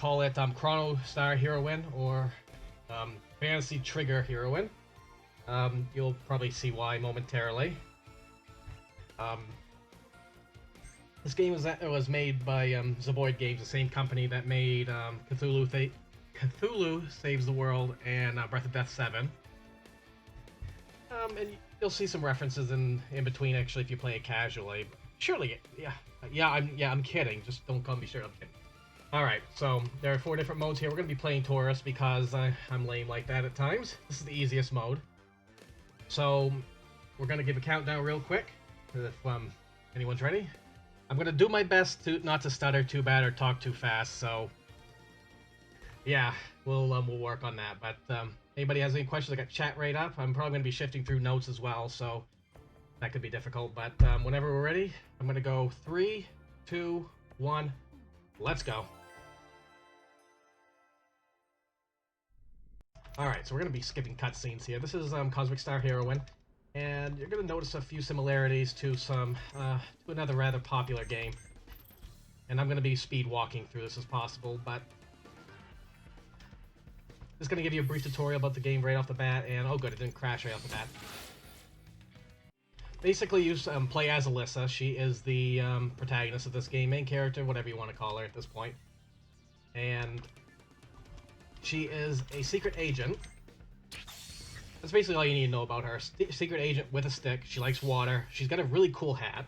call it Chrono Star Heroine or Fantasy Trigger Heroine. You'll probably see why momentarily. This game was made by Zeboyd Games, the same company that made Cthulhu Saves the World and Breath of Death 7. And you'll see some references in between, actually, if you play it casually. Surely, I'm kidding. Just don't call me sure I'm kidding. Alright, so there are 4 different modes here. We're going to be playing Taurus because I'm lame like that at times. This is the easiest mode. So, we're going to give a countdown real quick, if anyone's ready. I'm going to do my best to not to stutter too bad or talk too fast, so yeah, we'll work on that. But anybody has any questions, I got chat right up. I'm probably going to be shifting through notes as well, so that could be difficult. But whenever we're ready, I'm going to go 3, 2, 1, let's go. Alright, so we're going to be skipping cutscenes here. This is Cosmic Star Heroine, and you're going to notice a few similarities to to another rather popular game. And I'm going to be speed walking through this as possible, but just going to give you a brief tutorial about the game right off the bat, and oh good, it didn't crash right off the bat. Basically, you play as Alyssa. She is the protagonist of this game, main character, whatever you want to call her at this point. And she is a secret agent. That's basically all you need to know about her. Secret agent with a stick. She likes water. She's got a really cool hat.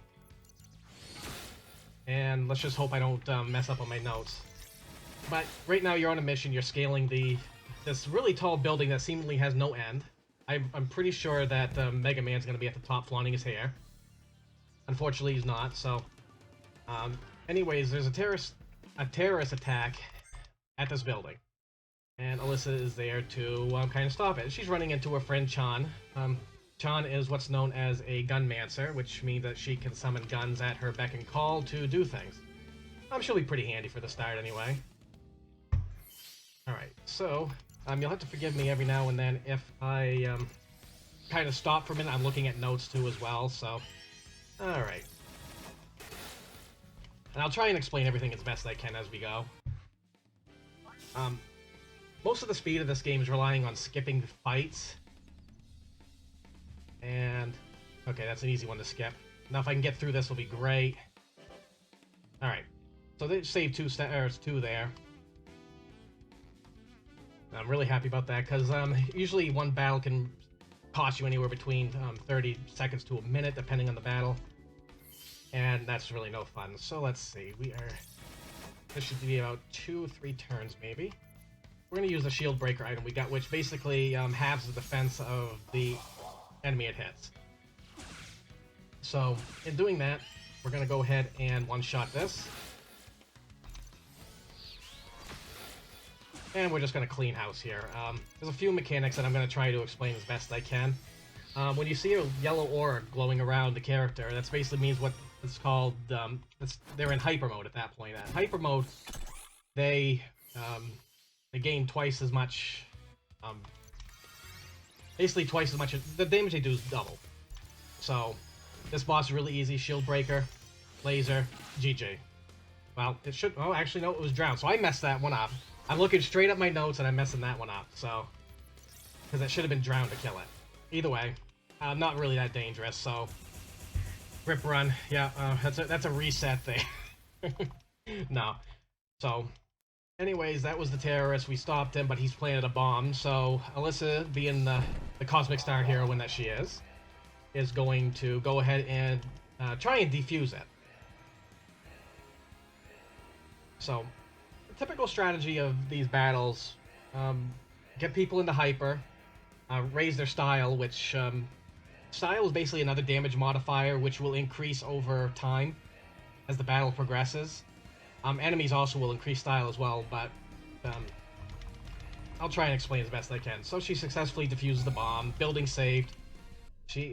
And let's just hope I don't mess up on my notes. But right now you're on a mission. You're scaling this really tall building that seemingly has no end. I'm pretty sure that Mega Man's going to be at the top flaunting his hair. Unfortunately, he's not. So, anyways, there's a terrorist attack at this building. And Alyssa is there to kind of stop it. She's running into her friend Chan. Chan is what's known as a gunmancer, which means that she can summon guns at her beck and call to do things. She'll be pretty handy for the start anyway. Alright, so you'll have to forgive me every now and then if I kind of stop for a minute. I'm looking at notes too as well, so alright. And I'll try and explain everything as best I can as we go. Most of the speed of this game is relying on skipping fights. And, okay, that's an easy one to skip. Now if I can get through this, will be great. Alright, so they saved 2 there. I'm really happy about that, because usually one battle can cost you anywhere between 30 seconds to a minute, depending on the battle. And that's really no fun. So let's see, this should be about 2 or 3 turns maybe. We're going to use the shield breaker item we got, which basically halves the defense of the enemy it hits. So, in doing that, we're going to go ahead and one-shot this. And we're just going to clean house here. There's a few mechanics that I'm going to try to explain as best I can. When you see a yellow aura glowing around the character, that basically means what it's called, they're in hyper mode at that point. At hyper mode, they gain twice as much, basically twice as much, the damage they do is double. So, this boss is really easy. Shield breaker, laser, GG. Well, it should, oh actually no, it was drowned, so I messed that one up. I'm looking straight at my notes and I'm messing that one up, so, because it should have been drowned to kill it. Either way, not really that dangerous, so, rip run, yeah, that's a reset thing. No, so, anyways, that was the terrorist. We stopped him, but he's planted a bomb. So Alyssa, being the Cosmic Star Heroine that she is going to go ahead and try and defuse it. So, the typical strategy of these battles, get people into hyper, raise their style, which style is basically another damage modifier, which will increase over time as the battle progresses. Enemies also will increase style as well, but I'll try and explain as best I can. So she successfully defuses the bomb, building saved.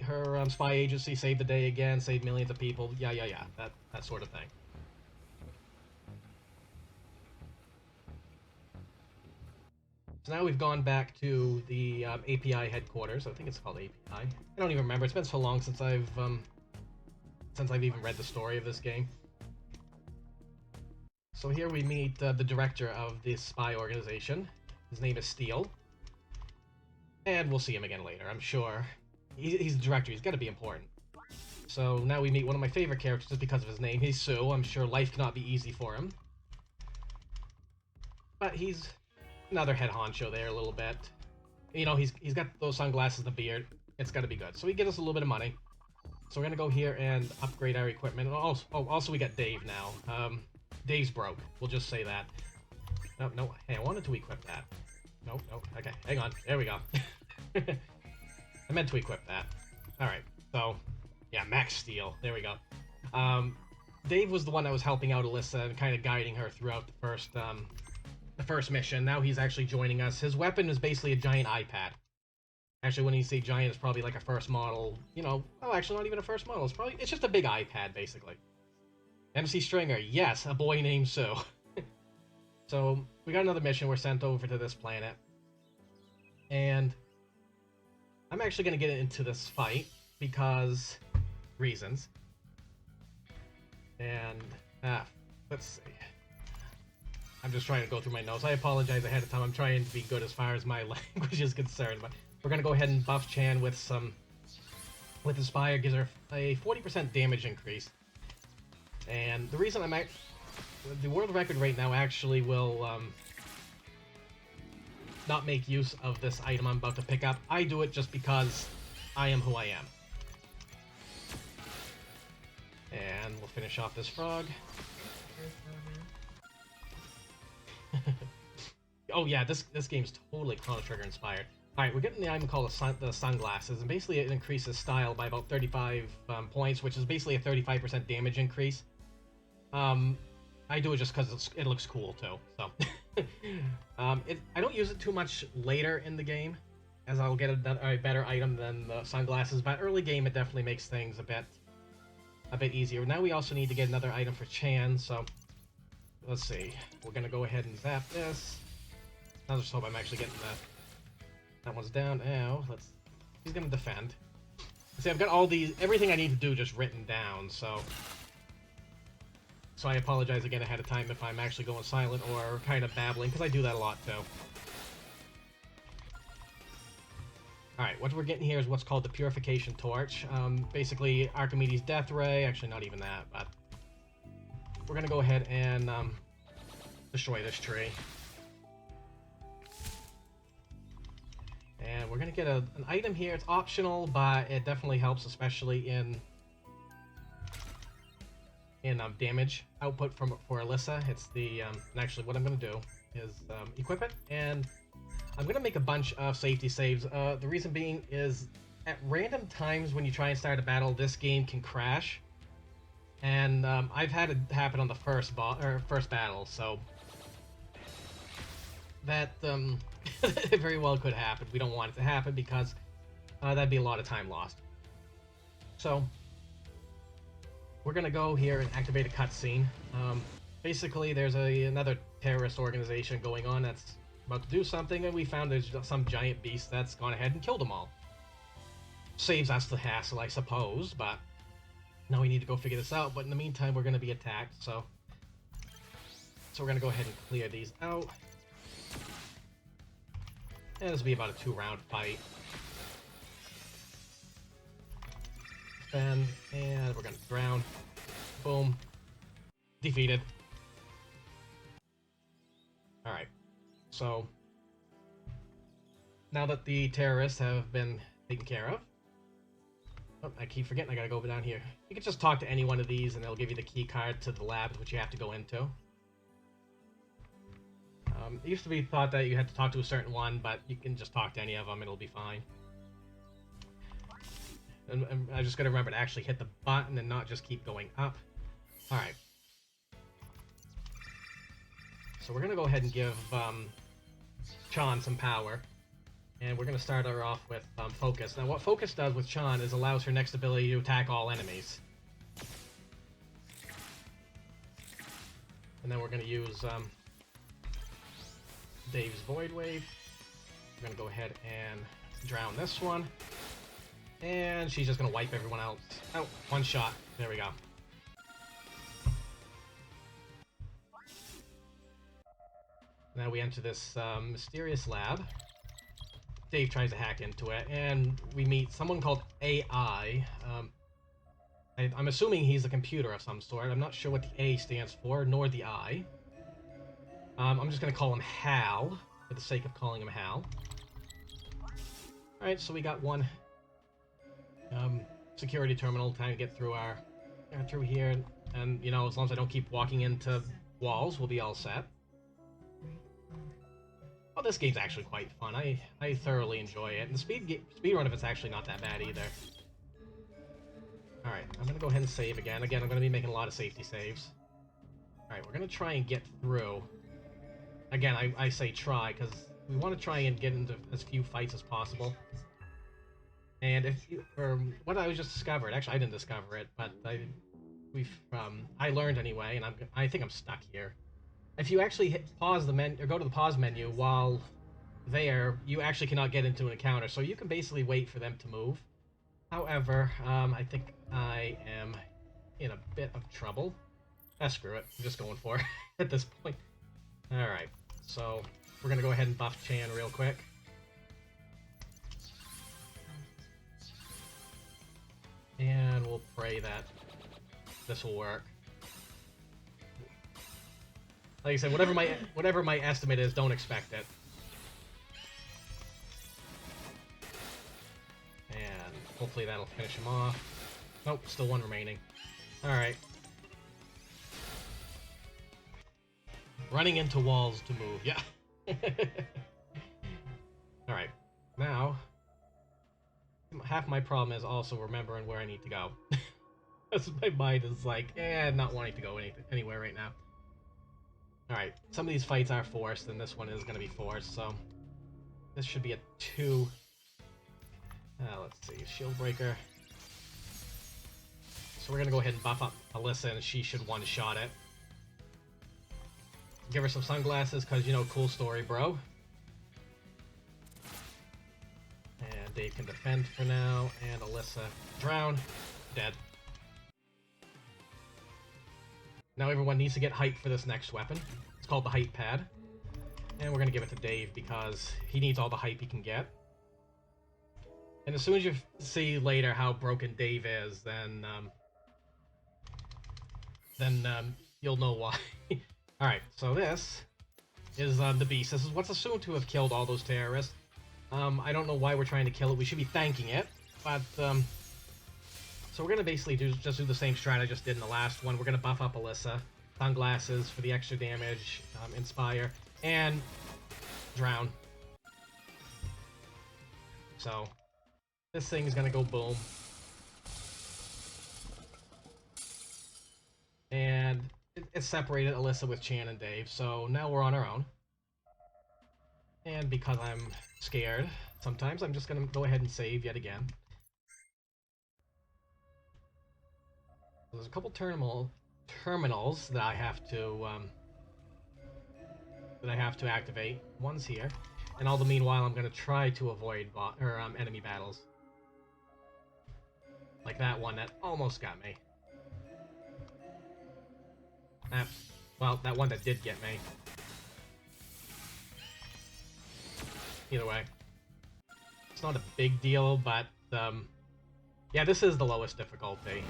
Her spy agency saved the day again, saved millions of people, yeah, that sort of thing. So now we've gone back to the API headquarters. I think it's called API. I don't even remember. It's been so long since I've even read the story of this game. So here we meet the director of this spy organization. His name is Steele. And we'll see him again later, I'm sure. He's the director, he's got to be important. So now we meet one of my favorite characters just because of his name. He's Sue. I'm sure life cannot be easy for him. But he's another head honcho there a little bit. You know, he's got those sunglasses, the beard. It's got to be good. So he gives us a little bit of money. So we're going to go here and upgrade our equipment. And also we got Dave now. Dave's broke. We'll just say that. No. Hey, I wanted to equip that. No. Okay, hang on. There we go. I meant to equip that. Alright, so... yeah, Max Steel. There we go. Dave was the one that was helping out Alyssa and kind of guiding her throughout the first mission. Now he's actually joining us. His weapon is basically a giant iPad. Actually, when you say giant, it's probably like a first model, you know... oh, actually, not even a first model. It's just a big iPad, basically. MC Stringer, yes, a boy named Sue. So, we got another mission. We're sent over to this planet. And I'm actually going to get into this fight because reasons. And, let's see. I'm just trying to go through my notes. I apologize ahead of time. I'm trying to be good as far as my language is concerned. But we're going to go ahead and buff Chan with Inspire. Gives her a 40% damage increase. And the reason the world record right now actually will not make use of this item I'm about to pick up. I do it just because I am who I am. And we'll finish off this frog. Oh yeah, this game's totally Chrono Trigger inspired. Alright, we're getting the item called the sunglasses, and basically it increases style by about 35 points, which is basically a 35% damage increase. I do it just because it looks cool too, so. I don't use it too much later in the game, as I'll get a better item than the sunglasses, but early game it definitely makes things a bit easier. Now we also need to get another item for Chan, so let's see. We're gonna go ahead and zap this. I'll just hope I'm actually getting that one's down. Now, he's gonna defend. See, I've got everything I need to do just written down, so I apologize again ahead of time if I'm actually going silent or kind of babbling, because I do that a lot too. Alright, what we're getting here is what's called the Purification Torch. Basically, Archimedes' Death Ray. Actually, not even that, but we're going to go ahead and destroy this tree. And we're going to get an item here. It's optional, but it definitely helps, especially in damage output for Alyssa. It's the and actually what I'm going to do is equip it, and I'm going to make a bunch of safety saves. The reason being is at random times when you try and start a battle, this game can crash, and I've had it happen on the first battle, so that it very well could happen. We don't want it to happen because that'd be a lot of time lost. So we're gonna go here and activate a cutscene. Basically, there's another terrorist organization going on that's about to do something, and we found there's some giant beast that's gone ahead and killed them all. Saves us the hassle, I suppose, but now we need to go figure this out. But in the meantime, we're gonna be attacked, so we're gonna go ahead and clear these out. And this will be about a 2-round fight. Defend, and we're gonna drown. Boom. Defeated. Alright. So, now that the terrorists have been taken care of... oh, I keep forgetting I gotta go over down here. You can just talk to any one of these and they'll give you the key card to the labs, which you have to go into. It used to be thought that you had to talk to a certain one, but you can just talk to any of them, it'll be fine. And I just gotta remember to actually hit the button and not just keep going up. Alright. So we're gonna go ahead and give Chan some power. And we're gonna start her off with Focus. Now what Focus does with Chan is allows her next ability to attack all enemies. And then we're gonna use Dave's Void Wave. We're gonna go ahead and drown this one. And she's just gonna wipe everyone else out. One shot. There we go. Now we enter this mysterious lab. Dave tries to hack into it, and we meet someone called AI. I'm assuming he's a computer of some sort. I'm not sure what the A stands for, nor the I. I'm just going to call him Hal, for the sake of calling him Hal. Alright, so we got one security terminal, time to get through through here, and, you know, as long as I don't keep walking into walls, we'll be all set. Oh, this game's actually quite fun. I thoroughly enjoy it, and the speed run of it's actually not that bad either. Alright, I'm gonna go ahead and save again. Again, I'm gonna be making a lot of safety saves. Alright, we're gonna try and get through. Again, I say try, because we want to try and get into as few fights as possible. And if you, from what I just discovered, actually I didn't discover it, but I learned anyway, and I think I'm stuck here. If you actually pause the menu, or go to the pause menu while there, you actually cannot get into an encounter, so you can basically wait for them to move. However, I think I am in a bit of trouble. Screw it, I'm just going for it at this point. Alright, so we're gonna go ahead and buff Chan real quick. And we'll pray that this will work. Like I said, whatever my estimate is, don't expect it. And hopefully that'll finish him off. Nope, still one remaining. Alright. Running into walls to move, yeah. Alright, now, half my problem is also remembering where I need to go. My mind is like, not wanting to go anywhere right now. Alright, some of these fights are forced, and this one is going to be forced, so this should be a 2. Let's see, Shield Breaker. So we're going to go ahead and buff up Alyssa, and she should one-shot it. Give her some sunglasses, because, you know, cool story, bro. And Dave can defend for now, and Alyssa drown. Dead. Now everyone needs to get hype for this next weapon. It's called the Hype Pad. And we're going to give it to Dave because he needs all the hype he can get. And as soon as you see later how broken Dave is, then you'll know why. Alright, so this is the Beast. This is what's assumed to have killed all those terrorists. I don't know why we're trying to kill it. We should be thanking it. But, so we're going to basically just do the same strat I just did in the last one. We're going to buff up Alyssa. Sunglasses for the extra damage, Inspire, and Drown. So, this thing is going to go boom. And it separated Alyssa with Chan and Dave, so now we're on our own. And because I'm scared, sometimes I'm just going to go ahead and save yet again. There's a couple terminals that I have to activate. One's here, and all the meanwhile I'm going to try to avoid enemy battles. Like that one that almost got me. Well, that one that did get me. Either way, it's not a big deal, but yeah, this is the lowest difficulty.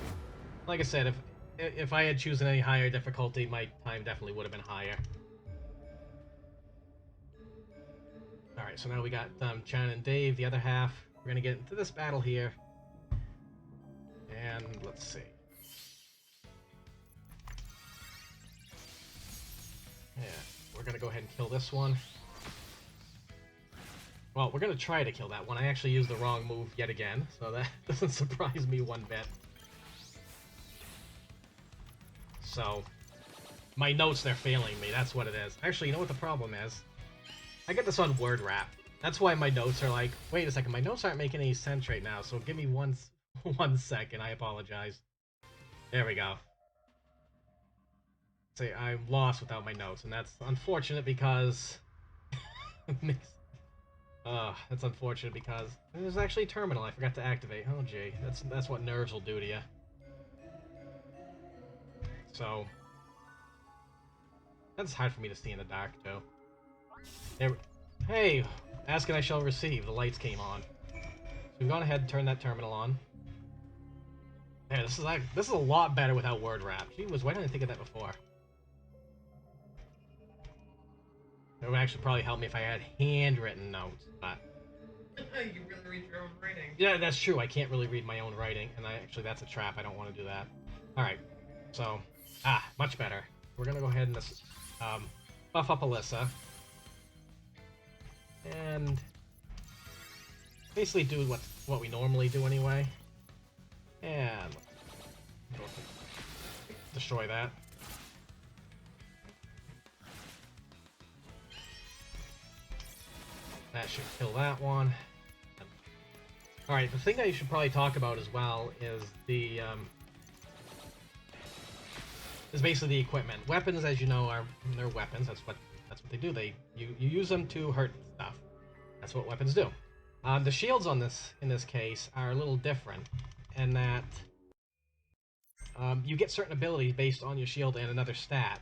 Like I said, if I had chosen any higher difficulty, my time definitely would have been higher. Alright, so now we got Chan and Dave, the other half. We're gonna get into this battle here. And let's see. Yeah, we're gonna go ahead and kill this one. Well, we're gonna try to kill that one. I actually used the wrong move yet again, so that doesn't surprise me one bit. So, my notes, they're failing me. That's what it is. Actually, you know what the problem is? I get this on word wrap. That's why my notes are like, wait a second, my notes aren't making any sense right now, so give me one second. I apologize. There we go. See, I'm lost without my notes, and that's unfortunate because... that's unfortunate because there's actually a terminal I forgot to activate. Oh gee, that's what nerves will do to you. So, that's hard for me to see in the dark, too. There, hey, ask and I shall receive. The lights came on. So we've gone ahead and turned that terminal on. Yeah, this is a lot better without word wrap. Gee whiz, why didn't I think of that before? It would actually probably help me if I had handwritten notes, but... You can really read your own writing. Yeah, that's true. I can't really read my own writing, and actually that's a trap. I don't want to do that. Alright, so... much better. We're gonna go ahead and buff up Alyssa. And... basically do what we normally do anyway. And... destroy that. That should kill that one. Alright, the thing that you should probably talk about as well is the, is basically the equipment. Weapons, as you know, they're weapons. That's what they do. You use them to hurt stuff. That's what weapons do. The shields in this case are a little different in that you get certain abilities based on your shield and another stat.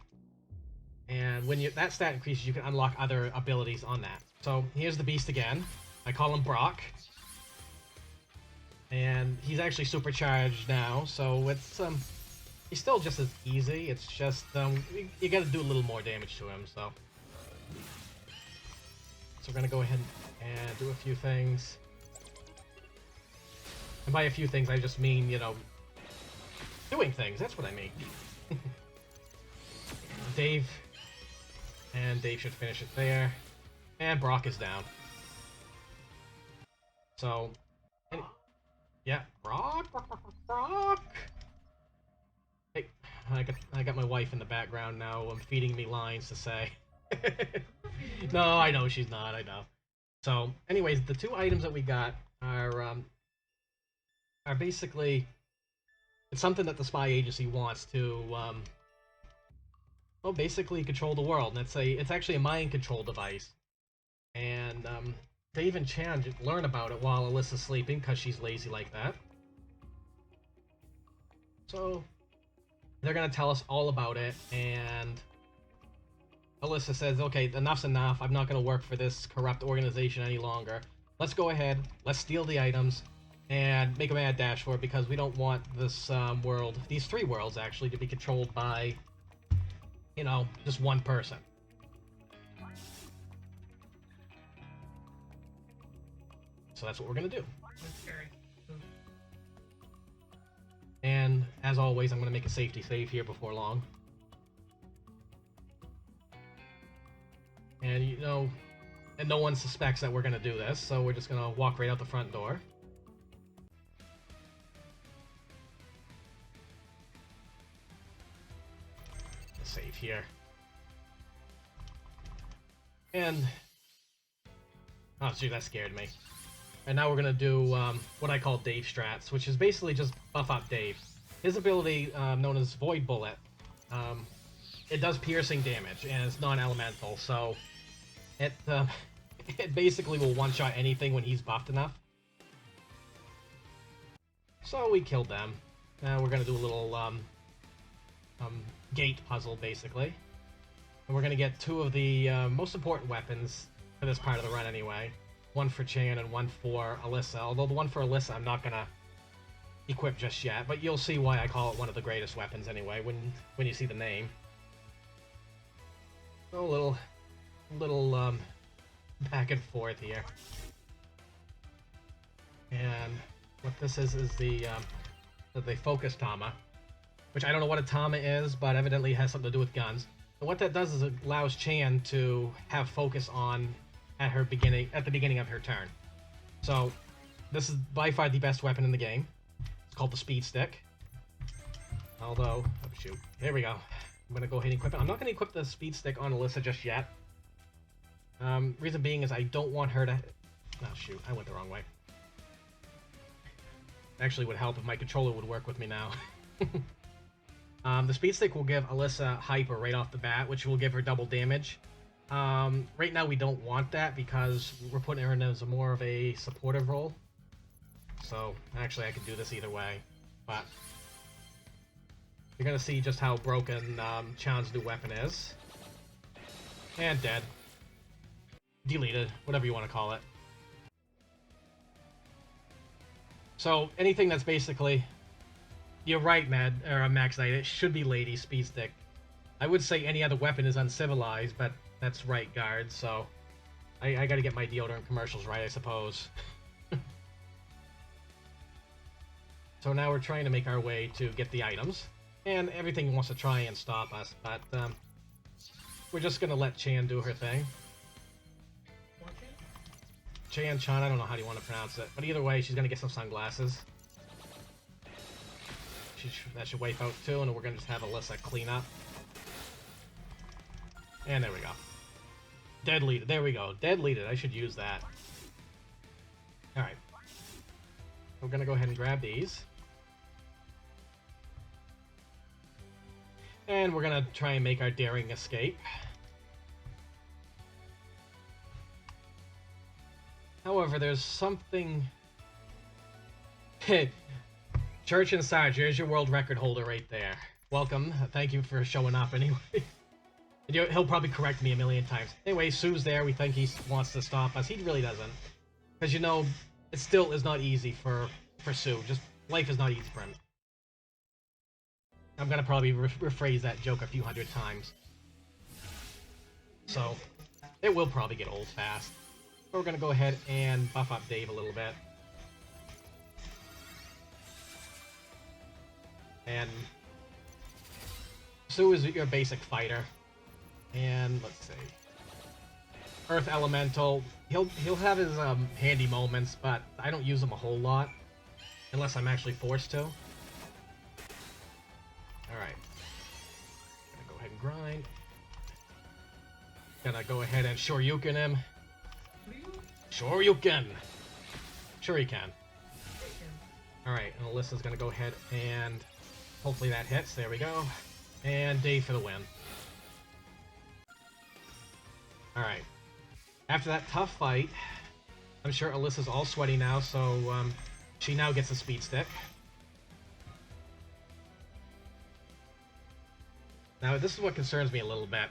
And when that stat increases, you can unlock other abilities on that. So here's the beast again. I call him Brock. And he's actually supercharged now, so it's he's still just as easy. It's just you gotta do a little more damage to him, so we're gonna go ahead and do a few things. And by a few things I just mean, you know, doing things, that's what I mean. Dave should finish it there. And Brock is down. So yeah, Brock. Hey, I got my wife in the background now. Feeding me lines to say. No, I know she's not. I know. So, anyways, the two items that we got are basically it's something that the spy agency wants to well, basically control the world. And it's actually a mind control device, and Dave and Chan learn about it while Alyssa's sleeping because she's lazy like that. So they're gonna tell us all about it, and Alyssa says, okay, enough's enough. I'm not gonna work for this corrupt organization any longer. Let's go ahead, let's steal the items, and make a mad dash for it because we don't want this world, these three worlds actually, to be controlled by, you know, just one person. So that's what we're gonna do. And as always, I'm gonna make a safety save here before long. And you know, and no one suspects that we're gonna do this, so we're just gonna walk right out the front door. Save here. And oh, gee, that scared me. And now we're gonna do what I call Dave strats, which is basically just buff up Dave. His ability, known as Void Bullet, it does piercing damage, and it's non-elemental, so it it basically will one-shot anything when he's buffed enough. So we killed them. Now we're gonna do a little gate puzzle, basically. And we're gonna get two of the most important weapons for this part of the run anyway. One for Chan and one for Alyssa, although the one for Alyssa I'm not gonna equip just yet, but you'll see why I call it one of the greatest weapons anyway when you see the name. So a little back and forth here. And what this is the focus Tama, which I don't know what a Tama is, but evidently it has something to do with guns. And what that does is it allows Chan to have focus on at the beginning of her turn. So this is by far the best weapon in the game. It's called the Speed Stick. Although, oh shoot, there we go. I'm gonna go ahead and equip it. I'm not gonna equip the Speed Stick on Alyssa just yet. Reason being is I don't want her to... Oh shoot, I went the wrong way. Actually would help if my controller would work with me now. The Speed Stick will give Alyssa Hyper right off the bat, which will give her double damage. Right now we don't want that because we're putting her in as more of a supportive role. So, actually I could do this either way, but you're gonna see just how broken Chan's new weapon is. And dead. deleted, whatever you want to call it. So anything that's basically, you're right, Max Knight. It should be Lady Speed Stick. I would say any other weapon is uncivilized, but that's right, guard. So I got to get my deodorant commercials right, I suppose. So now we're trying to make our way to get the items, and everything wants to try and stop us, but we're just gonna let Chan do her thing. Chan, I don't know how you want to pronounce it, but either way, she's gonna get some sunglasses. That should wipe out too, and we're gonna just have Alyssa clean up. And there we go. Dead lead. There we go. Dead leaded. I should use that. Alright. We're gonna go ahead and grab these. And we're gonna try and make our daring escape. However, there's something... Church and Sarge, here's your world record holder right there. Welcome. Thank you for showing up anyway. He'll probably correct me a million times. Anyway, Sue's there. We think he wants to stop us. He really doesn't. Because, you know, it still is not easy for Sue. Just, life is not easy for him. I'm gonna probably rephrase that joke a few hundred times. So, it will probably get old fast. But we're gonna go ahead and buff up Dave a little bit. And Sue is your basic fighter. And let's see. Earth Elemental. He'll have his handy moments, but I don't use them a whole lot. Unless I'm actually forced to. Alright. Gonna go ahead and grind. Gonna go ahead and Shoryuken him. Shoryuken! Sure he can. Alright, and Alyssa's gonna go ahead and hopefully that hits. There we go. And Dave for the win. Alright. After that tough fight, I'm sure Alyssa's all sweaty now, so she now gets a speed stick. Now, this is what concerns me a little bit.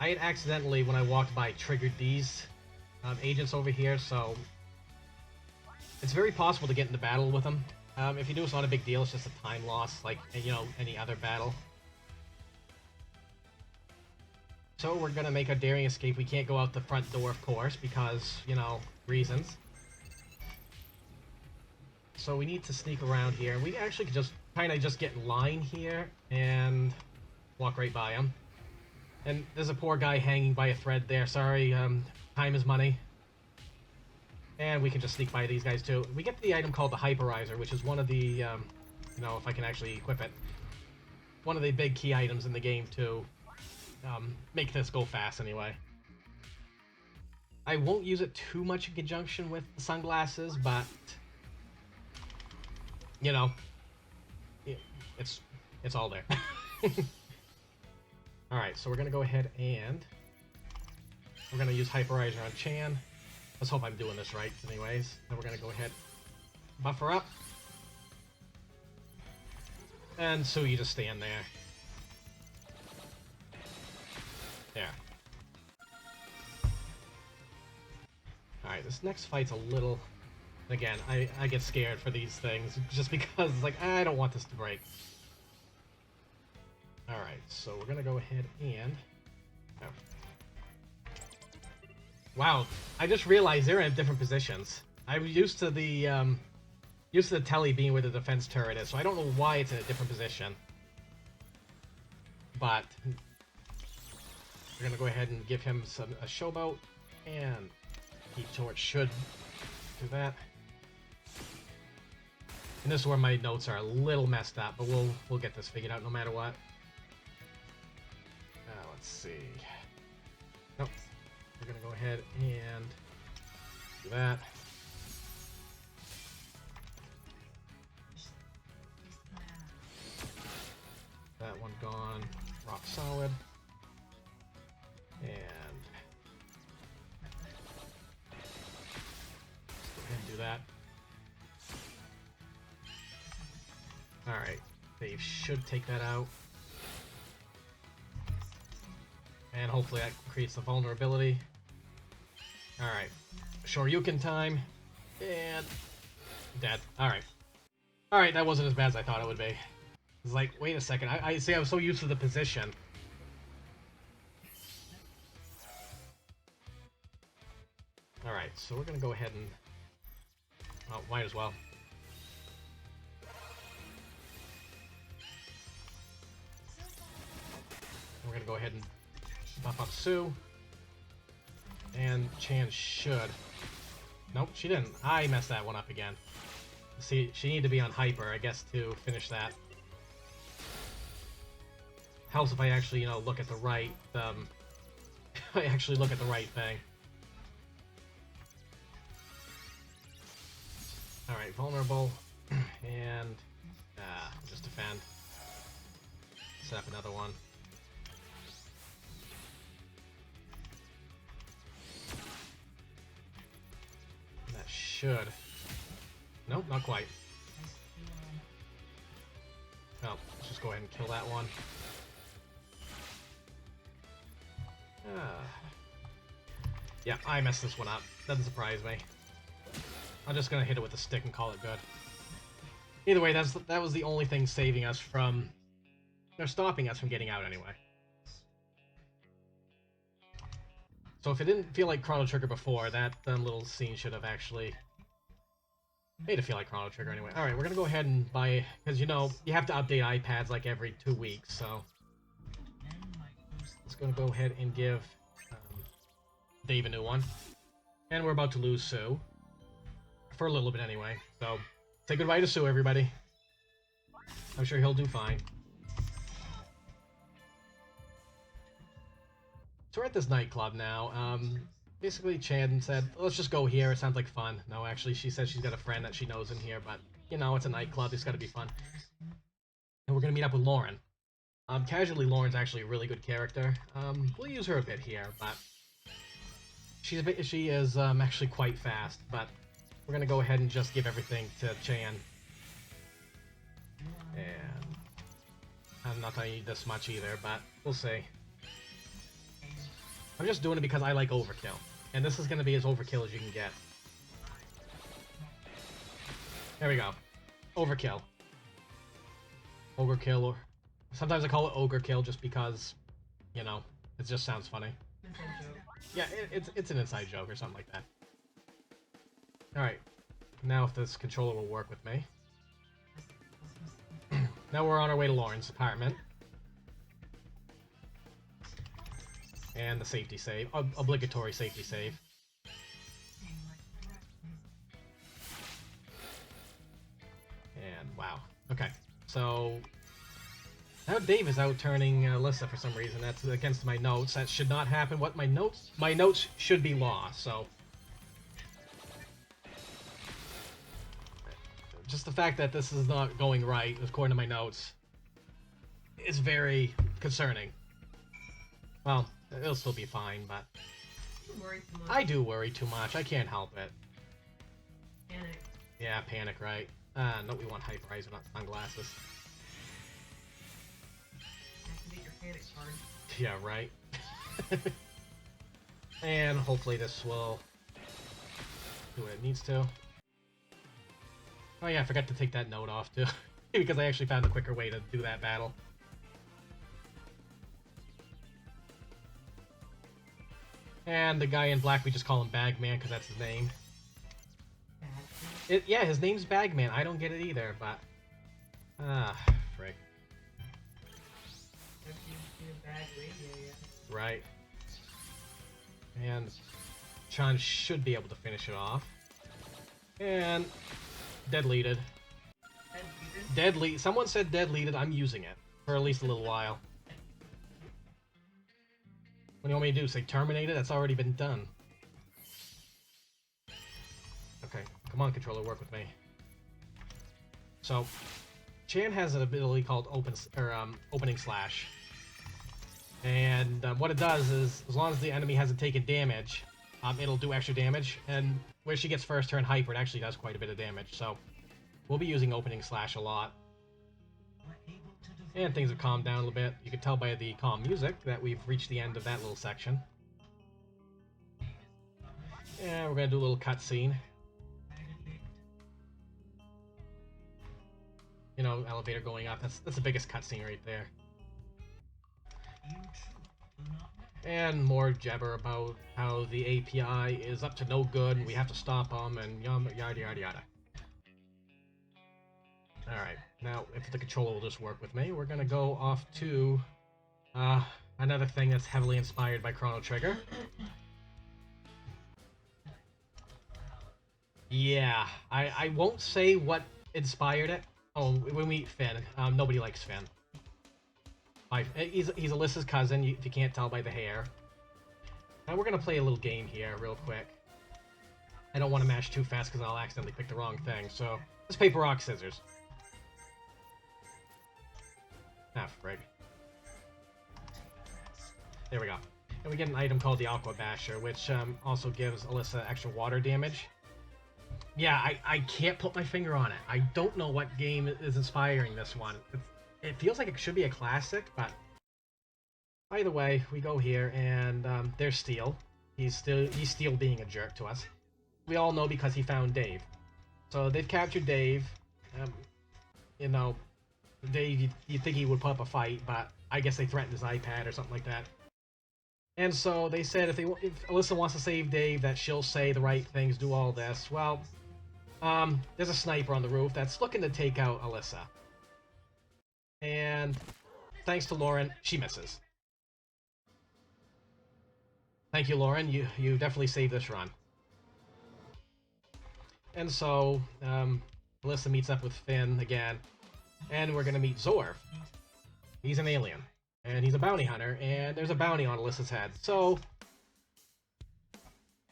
I had accidentally, when I walked by, triggered these agents over here, so it's very possible to get into battle with them. If you do, it's not a big deal. It's just a time loss, like, you know, any other battle. So we're gonna make a daring escape. We can't go out the front door, of course, because, you know, reasons. So we need to sneak around here. We actually could just kind of just get in line here and walk right by him. And there's a poor guy hanging by a thread there. Sorry, time is money. And we can just sneak by these guys too. We get the item called the Hyperizer, which is one of the, you know, if I can actually equip it, one of the big key items in the game to make this go fast anyway. I won't use it too much in conjunction with the sunglasses, but, you know, it's all there. Alright, so we're gonna go ahead and we're gonna use Hyperizer on Chan. Let's hope I'm doing this right anyways. Then we're gonna go ahead, buff her up. And so you just stand there. There. Alright, this next fight's a little... Again, I get scared for these things, just because, like, I don't want this to break. Alright, so we're gonna go ahead and... Oh. Wow, I just realized they're in different positions. I'm used to the telly being where the defense turret is, so I don't know why it's in a different position. But we're gonna go ahead and give him a showboat, and Heat Torch should do that. And this is where my notes are a little messed up, but we'll get this figured out no matter what. Let's see. Nope. We're gonna go ahead and do that. That one gone. Rock solid. And let's go ahead and do that. Alright. They should take that out. And hopefully that creates the vulnerability. Alright. Shoryuken time. And... dead. Alright. Alright, that wasn't as bad as I thought it would be. It's like, wait a second. I see, I was so used to the position. Alright, so we're gonna go ahead and... oh, might as well. We're gonna go ahead and buff up Sue. And Chan should. Nope, she didn't. I messed that one up again. See, she needed to be on hyper, I guess, to finish that. Helps if I actually, you know, look at the right, I actually look at the right thing. Alright, vulnerable. And, just defend. Set up another one. That should. Nope, not quite. Oh, let's just go ahead and kill that one. Yeah, I messed this one up. Doesn't surprise me. I'm just gonna hit it with a stick and call it good. Either way, that was the only thing saving us from... they're stopping us from getting out anyway. So if it didn't feel like Chrono Trigger before, that little scene should have actually made it feel like Chrono Trigger anyway. Alright, we're gonna go ahead and buy... because, you know, you have to update iPads like every 2 weeks, so... let's gonna go ahead and give Dave a new one. And we're about to lose Sue. For a little bit anyway. So, say goodbye to Sue, everybody. I'm sure he'll do fine. So we're at this nightclub now. Basically, Chan said, let's just go here. It sounds like fun. No, actually, she says she's got a friend that she knows in here, but, you know, it's a nightclub. It's got to be fun. And we're going to meet up with Lauren. Casually, Lauren's actually a really good character. We'll use her a bit here, but she is actually quite fast, but we're going to go ahead and just give everything to Chan. And I'm not going to need this much either, but we'll see. I'm just doing it because I like overkill. And this is going to be as overkill as you can get. There we go. Overkill. Overkill, or... sometimes I call it ogre kill just because, you know, it just sounds funny. Yeah, it's an inside joke or something like that. Alright. Now if this controller will work with me. Now we're on our way to Lauren's apartment. And the safety save. Obligatory safety save. And wow. Okay. So... now Dave is out turning Alyssa for some reason. That's against my notes. That should not happen. What my notes should be law, so... just the fact that this is not going right, according to my notes, is very concerning. Well, it'll still be fine, but... you worry too much. I do worry too much. I can't help it. Panic. Yeah, panic, right? No, we want hyperizer, not sunglasses. Activate your panic card. Yeah, right. And hopefully this will do what it needs to. Oh yeah, I forgot to take that note off too. Because I actually found a quicker way to do that battle. And the guy in black, we just call him Bagman because that's his name. Yeah, his name's Bagman. I don't get it either, but... frick. Have you seen a bad radio yet? Right. And Chan should be able to finish it off. And dead-leaded. Dead-lead. Someone said dead-leaded. I'm using it for at least a little while. What do you want me to do? Say terminated? That's already been done. Okay, come on, controller, work with me. So, Chan has an ability called opening slash. And what it does is, as long as the enemy hasn't taken damage, it'll do extra damage. And where she gets first turn hyper, it actually does quite a bit of damage. So, we'll be using opening slash a lot. And things have calmed down a little bit. You can tell by the calm music that we've reached the end of that little section. And we're gonna do a little cutscene. You know, elevator going up. That's the biggest cutscene right there. And more jabber about how the API is up to no good and we have to stop them and yada yada yada. Alright, now if the controller will just work with me, we're gonna go off to another thing that's heavily inspired by Chrono Trigger. Yeah, I won't say what inspired it. Oh, when we meet Finn, nobody likes Finn. He's Alyssa's cousin, if you can't tell by the hair. Now we're gonna play a little game here, real quick. I don't want to mash too fast because I'll accidentally pick the wrong thing, so let's paper, rock, scissors. Ah, frig. There we go. And we get an item called the Aqua Basher, which also gives Alyssa extra water damage. Yeah, I can't put my finger on it. I don't know what game is inspiring this one. It feels like it should be a classic, but either way, we go here and there's Steel. He's Steel being a jerk to us. We all know because he found Dave. So they've captured Dave. You know, Dave, you'd think he would put up a fight, but I guess they threatened his iPad or something like that. And so they said if Alyssa wants to save Dave, that she'll say the right things, do all this. Well, there's a sniper on the roof that's looking to take out Alyssa. And thanks to Lauren, she misses. Thank you, Lauren. You definitely saved this run. And so, Alyssa meets up with Finn again, and we're gonna meet Zorv. He's an alien, and he's a bounty hunter, and there's a bounty on Alyssa's head. So,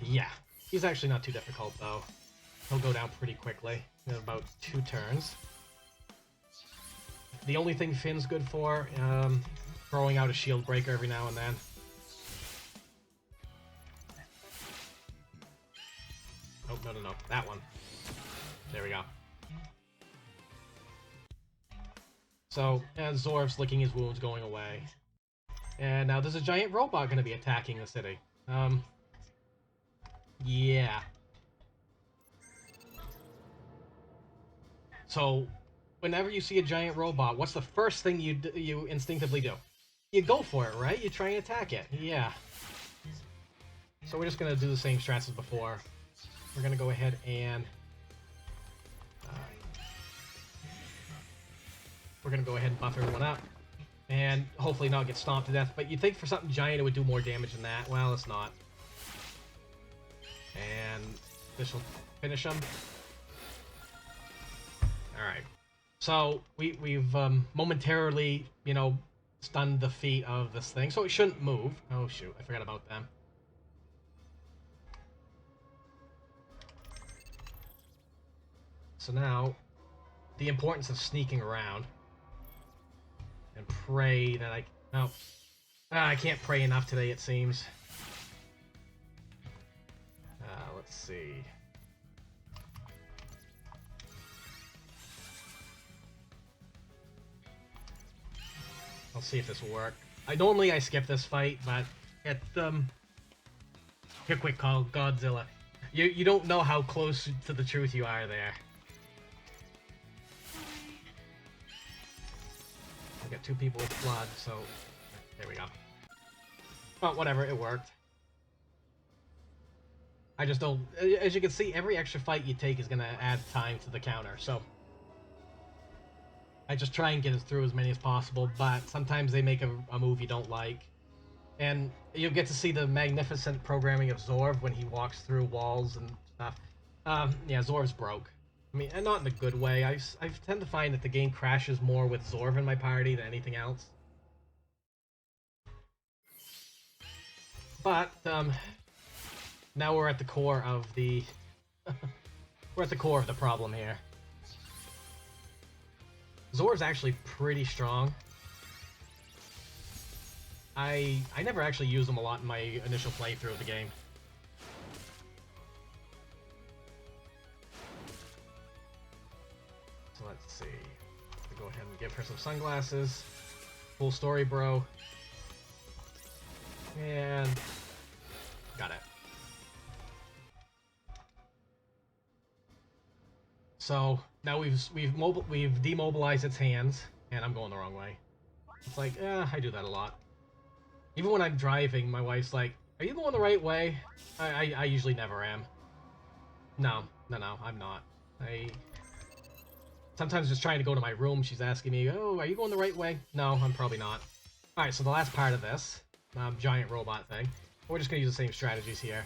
yeah, he's actually not too difficult though. He'll go down pretty quickly in about 2 turns. The only thing Finn's good for, throwing out a shield breaker every now and then. Oh, no, that one. There we go. So, and Zorv's licking his wounds, going away. And now there's a giant robot going to be attacking the city. Yeah. So, whenever you see a giant robot, what's the first thing you instinctively do? You go for it, right? You try and attack it. Yeah. So we're just going to do the same strats as before. We're going to go ahead and... we're going to go ahead and buff everyone up. And hopefully not get stomped to death. But you'd think for something giant it would do more damage than that. Well, it's not. And this will finish them. Alright. So, we've momentarily, you know, stunned the feet of this thing. So it shouldn't move. Oh shoot, I forgot about them. So now, the importance of sneaking around. And pray that I can't pray enough today, it seems. Let's see. I'll see if this will work. Normally I skip this fight, but at here, quick call, Godzilla. You don't know how close to the truth you are there. I got 2 people with blood, so there we go. But whatever, it worked. I just don't... As you can see, every extra fight you take is gonna add time to the counter, so... I just try and get through as many as possible, but sometimes they make a move you don't like. And you'll get to see the magnificent programming of Zorv when he walks through walls and stuff. Yeah, Zorv's broke. I mean, and not in a good way. I tend to find that the game crashes more with Zorv in my party than anything else. But, now we're at the core of the... we're at the core of the problem here. Zorv's actually pretty strong. I never actually used him a lot in my initial playthrough of the game. So let's see. Go ahead and give her some sunglasses. Full story, bro. And got it. So now we've demobilized its hands, and I'm going the wrong way. It's like, I do that a lot. Even when I'm driving, my wife's like, "Are you going the right way?" I usually never am. No, I'm not. I sometimes just trying to go to my room, she's asking me, "Oh, are you going the right way?" No, I'm probably not. All right, so the last part of this giant robot thing, we're just gonna use the same strategies here.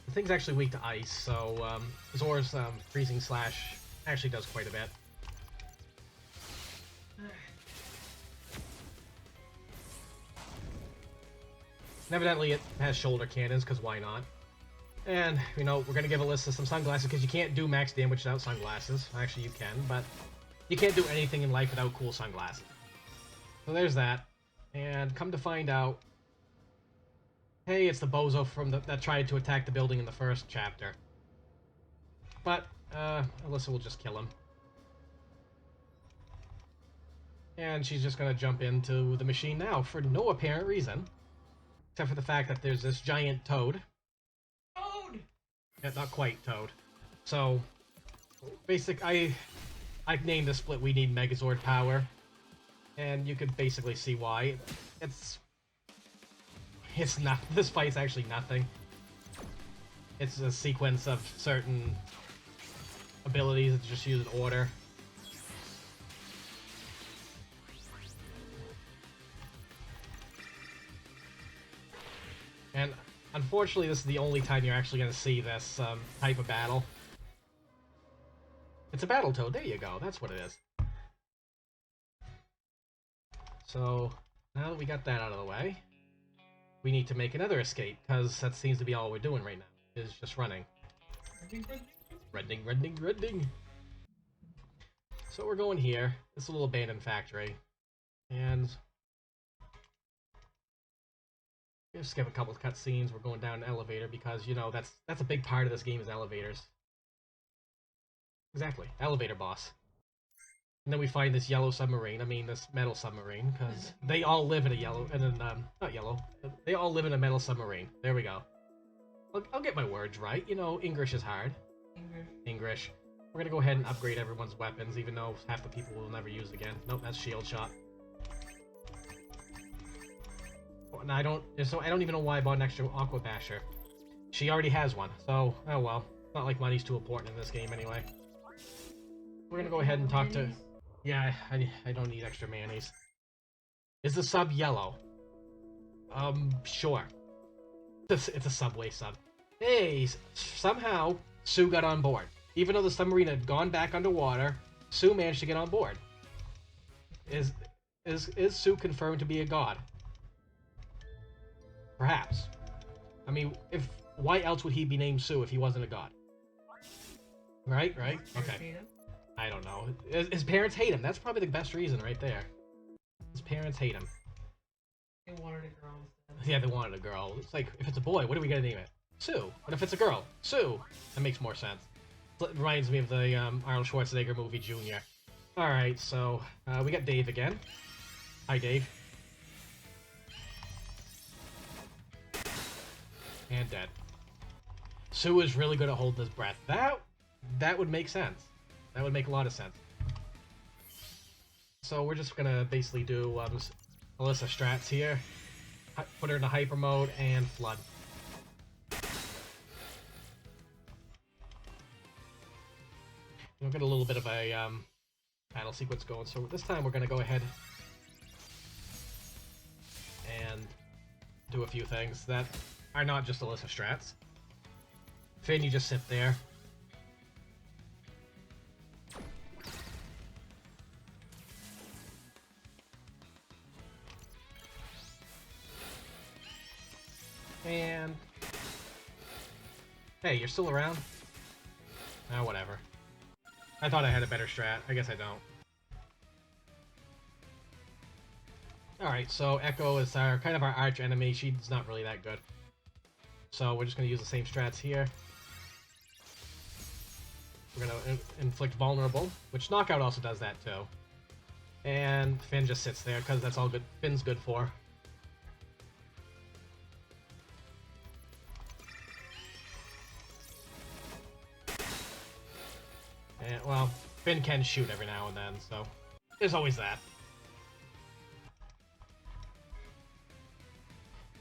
The thing's actually weak to ice, so Zor's freezing slash actually does quite a bit. And evidently it has shoulder cannons, because why not? And, you know, we're going to give Alyssa some sunglasses, because you can't do max damage without sunglasses. Actually, you can, but you can't do anything in life without cool sunglasses. So there's that. And come to find out, hey, it's the bozo from that tried to attack the building in the first chapter. But, Alyssa will just kill him. And she's just going to jump into the machine now, for no apparent reason. Except for the fact that there's this giant toad. Toad! Yeah, not quite toad. So, I've named the split We Need Megazord Power. And you could basically see why. It's not, this fight's actually nothing. It's a sequence of certain abilities that just use in order. And unfortunately, this is the only time you're actually going to see this type of battle. It's a battle toad, there you go, that's what it is. So, now that we got that out of the way, we need to make another escape, because that seems to be all we're doing right now, is just running. Running. So we're going here, this little abandoned factory, and just skip a couple of cutscenes. We're going down an elevator because, you know, that's a big part of this game is elevators. Exactly, elevator boss. And then we find this yellow submarine, this metal submarine, because they all live in a yellow, and then, not yellow, they all live in a metal submarine. There we go. I'll get my words right, you know, English is hard. English. We're gonna go ahead and upgrade everyone's weapons, even though half the people will never use again. Nope, that's shield shot. And I don't even know why I bought an extra Aqua Basher. She already has one, so, oh well. It's not like money's too important in this game anyway. We're gonna go ahead and talk to... Yeah, I don't need extra mayonnaise. Is the sub yellow? Sure. It's a subway sub. Hey, somehow, Sue got on board. Even though the submarine had gone back underwater, Sue managed to get on board. Is Sue confirmed to be a god? Perhaps. I mean, why else would he be named Sue if he wasn't a god? Right? Okay. I don't know. His parents hate him. That's probably the best reason right there. His parents hate him. They wanted a girl instead. Yeah, they wanted a girl. It's like, if it's a boy, what are we gonna name it? Sue. But if it's a girl, Sue. That makes more sense. It reminds me of the Arnold Schwarzenegger movie, Junior. Alright, so, we got Dave again. Hi, Dave. And dead. Sue is really good at holding his breath. That would make sense. That would make a lot of sense. So we're just gonna basically do Alyssa strats here. Put her in a hyper mode and flood. We'll get a little bit of a battle sequence going. So this time we're gonna go ahead and do a few things that are not just Alyssa strats. Finn, you just sit there. And... Hey, you're still around? Oh, whatever. I thought I had a better strat. I guess I don't. Alright, so Echo is kind of our arch enemy. She's not really that good. So we're just going to use the same strats here. We're gonna inflict vulnerable, which knockout also does that too. And Finn just sits there because that's all good. Finn's good for. And well, Finn can shoot every now and then, so there's always that.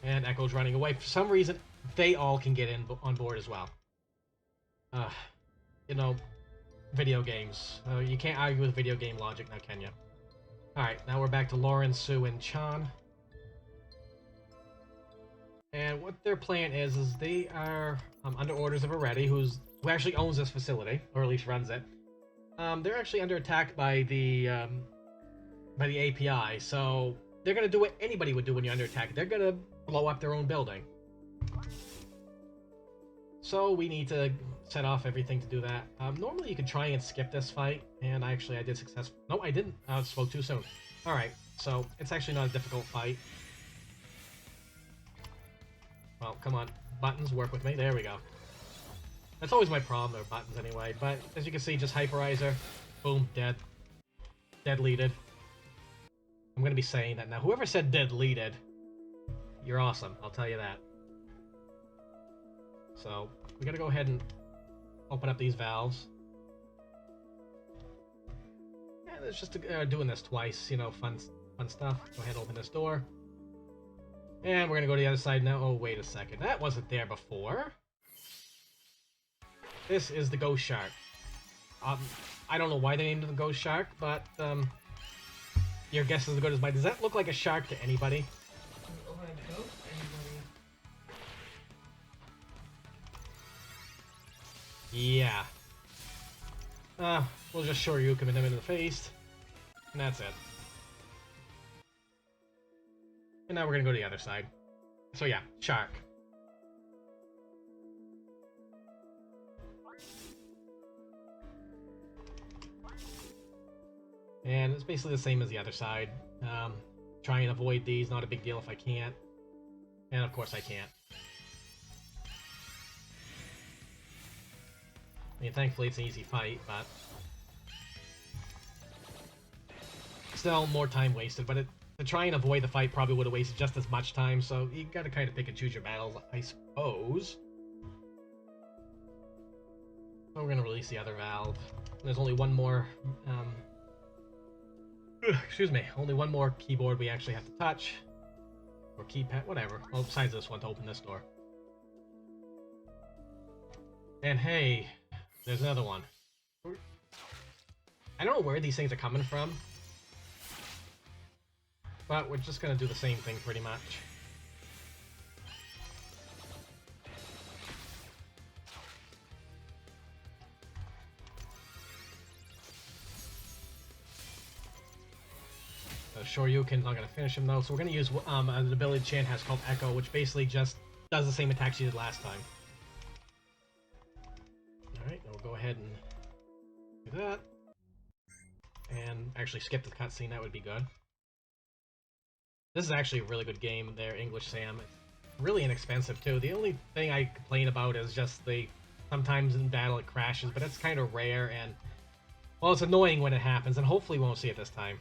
And Echo's running away. For some reason, they all can get in on board as well. You know, video games. You can't argue with video game logic now, can you? Alright, now we're back to Lauren, Sue, and Chan. And what their plan is they are under orders of Aretti, who actually owns this facility, or at least runs it. They're actually under attack by the API, so they're gonna do what anybody would do when you're under attack. They're gonna blow up their own building. So we need to set off everything to do that. Normally you could try and skip this fight, and I did successfully. No, I didn't. I spoke too soon. Alright, so it's actually not a difficult fight. Well, come on. Buttons, work with me. There we go. That's always my problem, they're buttons anyway. But as you can see, just hyperizer. Boom, dead. Dead-leaded. I'm gonna be saying that now. Whoever said dead-leaded, you're awesome, I'll tell you that. So, we gotta go ahead and open up these valves. And it's just doing this twice, you know, fun stuff. Go ahead and open this door. And we're gonna go to the other side now. Oh, wait a second. That wasn't there before. This is the Ghost Shark. I don't know why they named it the Ghost Shark, but your guess is as good as mine. Does that look like a shark to anybody? Oh, I don't. Anybody? Yeah. We'll just Shoryuken him in the face. And that's it. And now we're gonna go to the other side. So yeah, shark. And it's basically the same as the other side. Try and avoid these, not a big deal if I can't. And of course I can't. I mean, thankfully it's an easy fight, but... still, more time wasted, but to try and avoid the fight probably would have wasted just as much time, so you gotta kind of pick and choose your battles, I suppose. So we're gonna release the other valve. There's only one more, excuse me, only one more keyboard we actually have to touch. Or keypad, whatever. Well, besides this one to open this door. And hey, there's another one. I don't know where these things are coming from. But we're just gonna do the same thing pretty much. Shoryuken's not gonna finish him though, so we're gonna use an ability Chan has called Echo, which basically just does the same attack she did last time. Alright, we'll go ahead and do that. And actually skip the cutscene, that would be good. This is actually a really good game there, English Sam. It's really inexpensive too. The only thing I complain about is just sometimes in battle it crashes, but it's kind of rare and, well, it's annoying when it happens, and hopefully we won't see it this time.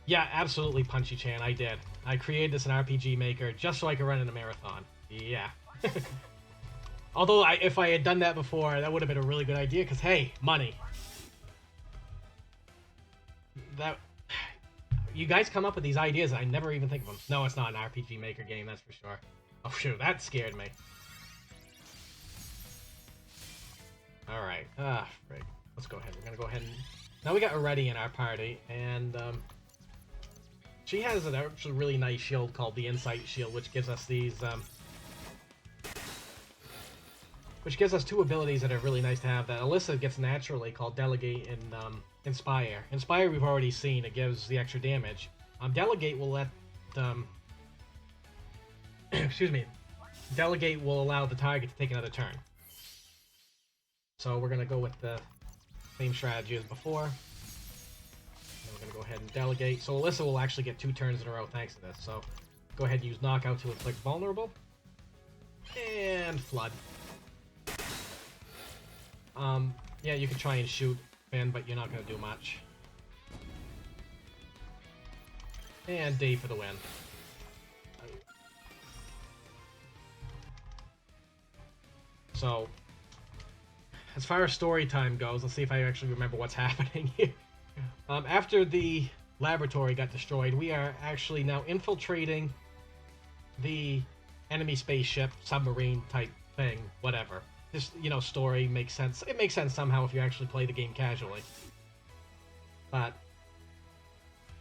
Yeah, absolutely, Punchy Chan, I did. I created this in RPG Maker just so I could run in a marathon. Yeah. Although, if I had done that before, that would have been a really good idea, because hey, money. You guys come up with these ideas, and I never even think of them. No, it's not an RPG Maker game, that's for sure. Oh shoot, that scared me. Alright, right. Let's go ahead. We're gonna go ahead and... Now we got Aretti in our party, and she has an actually really nice shield called the Insight Shield, which gives us these, which gives us two abilities that are really nice to have that Alyssa gets naturally, called Delegate and Inspire. Inspire we've already seen, it gives the extra damage. Delegate will let, excuse me, Delegate will allow the target to take another turn. So we're going to go with the same strategy as before. And we're going to go ahead and Delegate. So Alyssa will actually get 2 turns in a row thanks to this. So go ahead and use Knockout to inflict Vulnerable. And Flood. Yeah, you can try and shoot Finn, but you're not gonna do much. And Dave for the win. So, as far as story time goes, let's see if I actually remember what's happening here. After the laboratory got destroyed, we are actually now infiltrating the enemy spaceship, submarine type thing, whatever. This, you know, story makes sense. It makes sense somehow if you actually play the game casually. But,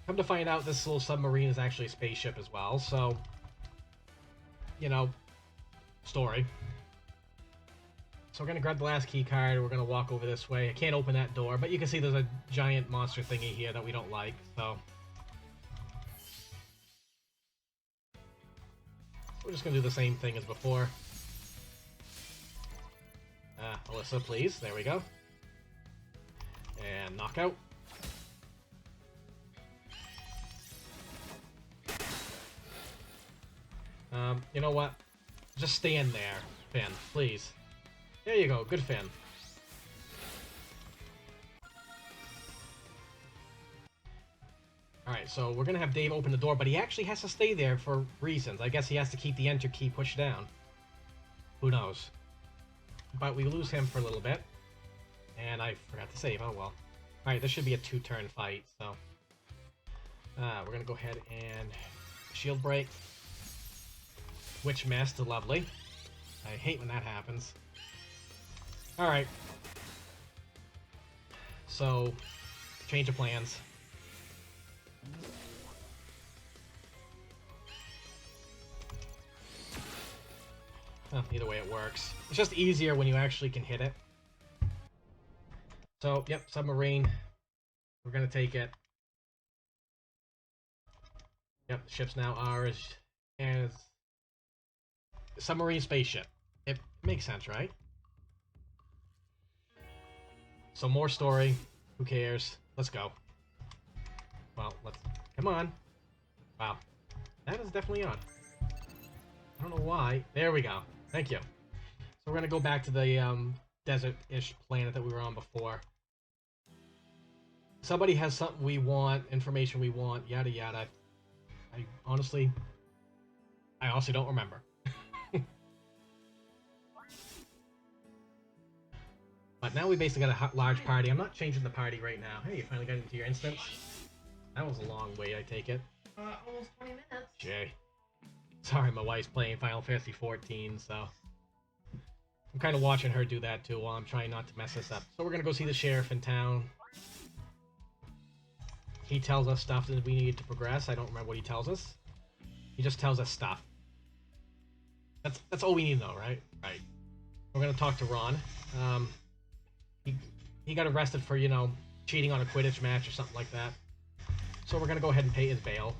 come to find out, this little submarine is actually a spaceship as well, so, you know, story. So we're gonna grab the last key card, we're gonna walk over this way. I can't open that door, but you can see there's a giant monster thingy here that we don't like, so. We're just gonna do the same thing as before. Alyssa, please. There we go. And knockout. You know what? Just stand there, Finn, please. There you go, good Finn. Alright, so we're gonna have Dave open the door, but he actually has to stay there for reasons. I guess he has to keep the enter key pushed down. Who knows? But we lose him for a little bit. And I forgot to save, oh well. Alright, this should be a 2-turn fight, so. We're gonna go ahead and shield break. Witch missed, lovely. I hate when that happens. Alright. So, change of plans. Well, either way it works. It's just easier when you actually can hit it. So, yep, submarine. We're gonna take it. Yep, the ship's now ours. And it's a submarine spaceship. It makes sense, right? So more story. Who cares? Let's go. Well, let's... Come on. Wow. That is definitely on. I don't know why. There we go. Thank you. So we're gonna go back to the desert-ish planet that we were on before. Somebody has something we want, information we want, yada yada. I honestly don't remember. But now we basically got a large party. I'm not changing the party right now. Hey, you finally got into your instance? That was a long wait, I take it. Almost 20 minutes. Jay. Sorry, my wife's playing Final Fantasy 14, so... I'm kind of watching her do that too while I'm trying not to mess this up. So we're gonna go see the sheriff in town. He tells us stuff that we need to progress. I don't remember what he tells us. He just tells us stuff. That's all we need to know, right? Right. We're gonna talk to Ron. He got arrested for, you know, cheating on a Quidditch match or something like that. So we're gonna go ahead and pay his bail.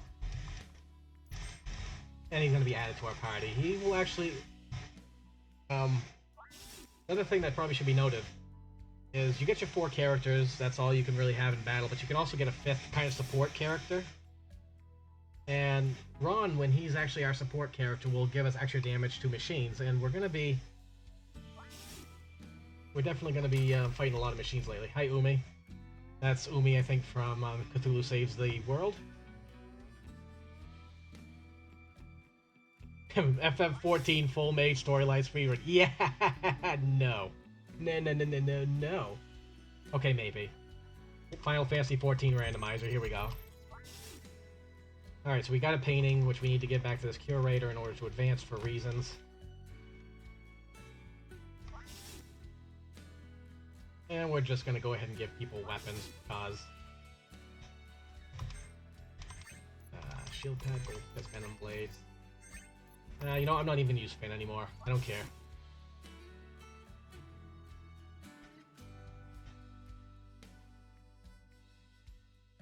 And he's gonna be added to our party. He will actually... Another thing that probably should be noted is you get your 4 characters, that's all you can really have in battle, but you can also get a 5th kind of support character. And Ron, when he's actually our support character, will give us extra damage to machines, and we're definitely gonna be fighting a lot of machines lately. Hi, Umi. That's Umi, I think, from Cthulhu Saves the World. FF14 full mage storyline speedrun. Yeah, no. No. Okay, maybe. Final Fantasy 14 randomizer, here we go. Alright, so we got a painting, which we need to get back to this curator in order to advance for reasons. And we're just gonna go ahead and give people weapons, because... shield pad, gold fist, venom blades. You know, I'm not even gonna use Finn anymore. I don't care.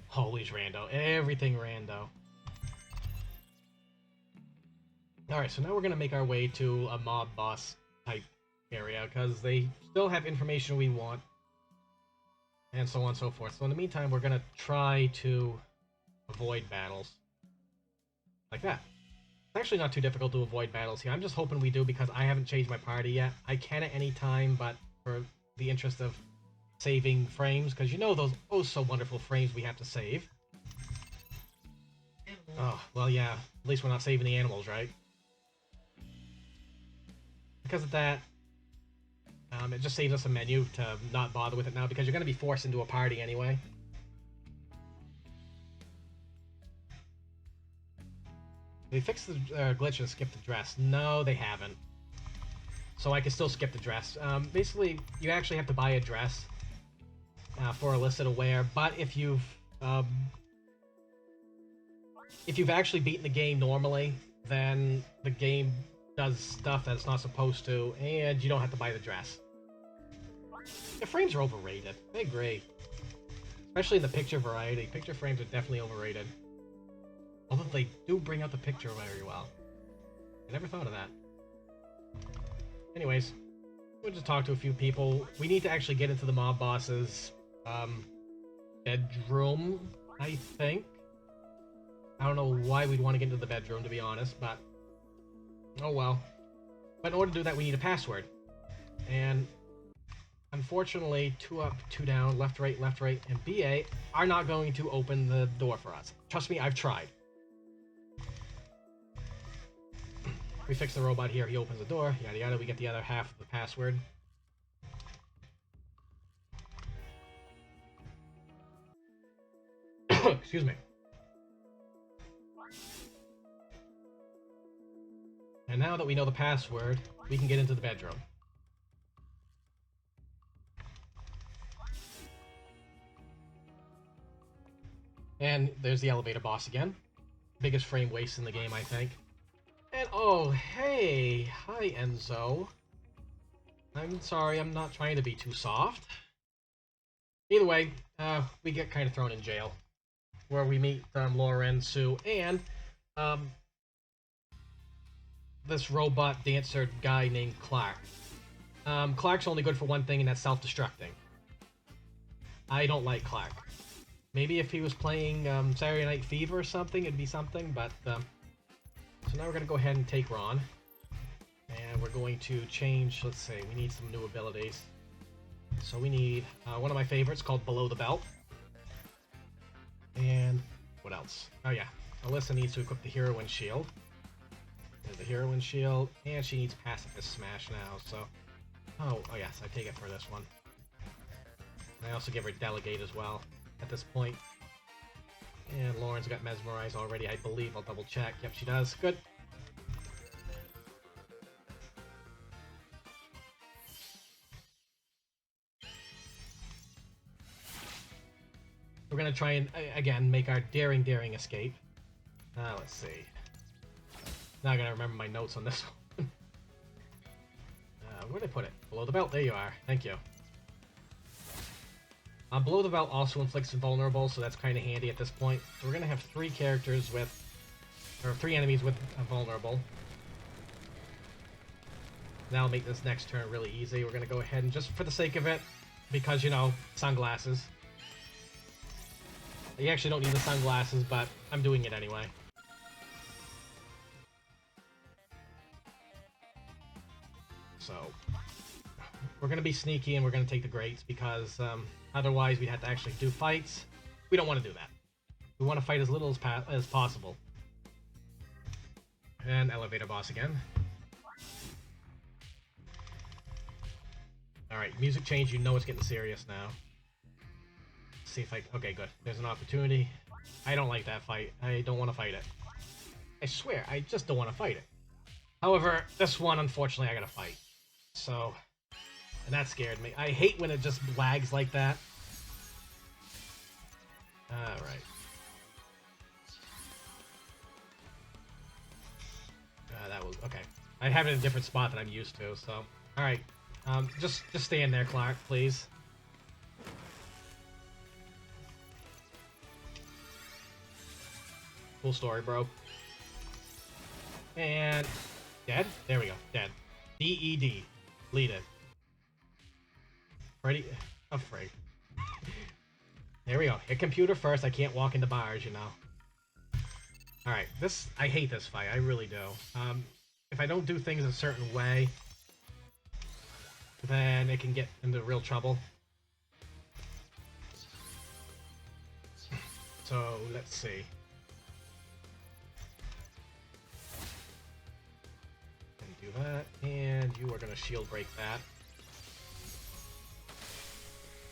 Holy rando. Everything rando. Alright, so now we're gonna make our way to a mob boss type area, because they still have information we want. And so on and so forth. So in the meantime, we're gonna try to avoid battles. Like that. It's actually not too difficult to avoid battles here. I'm just hoping we do because I haven't changed my party yet. I can at any time, but for the interest of saving frames, because you know those oh so wonderful frames we have to save. Oh, well, yeah. At least we're not saving the animals, right? Because of that, it just saves us a menu to not bother with it now, because you're going to be forced into a party anyway. They fixed the glitch and skipped the dress. No, they haven't. So I can still skip the dress. Basically, you actually have to buy a dress for Alyssa to wear, but if you've actually beaten the game normally, then the game does stuff that it's not supposed to, and you don't have to buy the dress. The frames are overrated. I agree. Especially in the picture variety. Picture frames are definitely overrated. Although they do bring out the picture very well. I never thought of that. Anyways, we'll just talk to a few people. We need to actually get into the mob boss's bedroom, I think. I don't know why we'd want to get into the bedroom, to be honest, but oh well. But in order to do that, we need a password. And unfortunately, 2 up, 2 down, left, right, and BA are not going to open the door for us. Trust me, I've tried. We fix the robot here, he opens the door, yada yada, we get the other half of the password. Excuse me. And now that we know the password, we can get into the bedroom. And there's the elevator boss again. Biggest frame waste in the game, I think. And oh, hey! Hi, Enzo. I'm sorry, I'm not trying to be too soft. Either way, we get kind of thrown in jail. Where we meet Lauren, Sue, and this robot dancer guy named Clark. Clark's only good for one thing, and that's self-destructing. I don't like Clark. Maybe if he was playing Saturday Night Fever or something, it'd be something, but... So now we're going to go ahead and take Ron. And we're going to change, let's see, we need some new abilities. So we need one of my favorites called Below the Belt. And what else? Oh yeah, Alyssa needs to equip the Heroine Shield. There's the Heroine Shield, and she needs Pacifist Smash now, so... Oh yes, I take it for this one. I also give her Delegate as well, at this point. And Lauren's got Mesmerize already, I believe. I'll double check. Yep, she does. Good. We're gonna try and, again, make our daring escape. Let's see. Now I gotta remember my notes on this one. Where'd I put it? Below the belt. There you are. Thank you. Below the belt also inflicts invulnerable, so that's kind of handy at this point. So we're going to have 3 characters with... or 3 enemies with vulnerable. That'll make this next turn really easy. We're going to go ahead and just for the sake of it, because, you know, sunglasses. You actually don't need the sunglasses, but I'm doing it anyway. So... we're going to be sneaky and we're going to take the grates because otherwise we'd have to actually do fights. We don't want to do that. We want to fight as little as possible. And elevator boss again. Alright, music change, you know it's getting serious now. Let's see if I... okay, good. There's an opportunity. I don't like that fight. I don't want to fight it. I swear, I just don't want to fight it. However, this one, unfortunately, I gotta fight. So... and that scared me. I hate when it just lags like that. Alright. That was... okay. I have it in a different spot than I'm used to, so... alright. Just stay in there, Clark, please. Cool story, bro. And... dead? There we go. Dead. D-E-D. Deleted. Ready? Afraid. There we go. Hit computer first. I can't walk into bars, you know. Alright, this... I hate this fight. I really do. If I don't do things a certain way... then it can get into real trouble. So let's see. And do that, and you are gonna shield break that.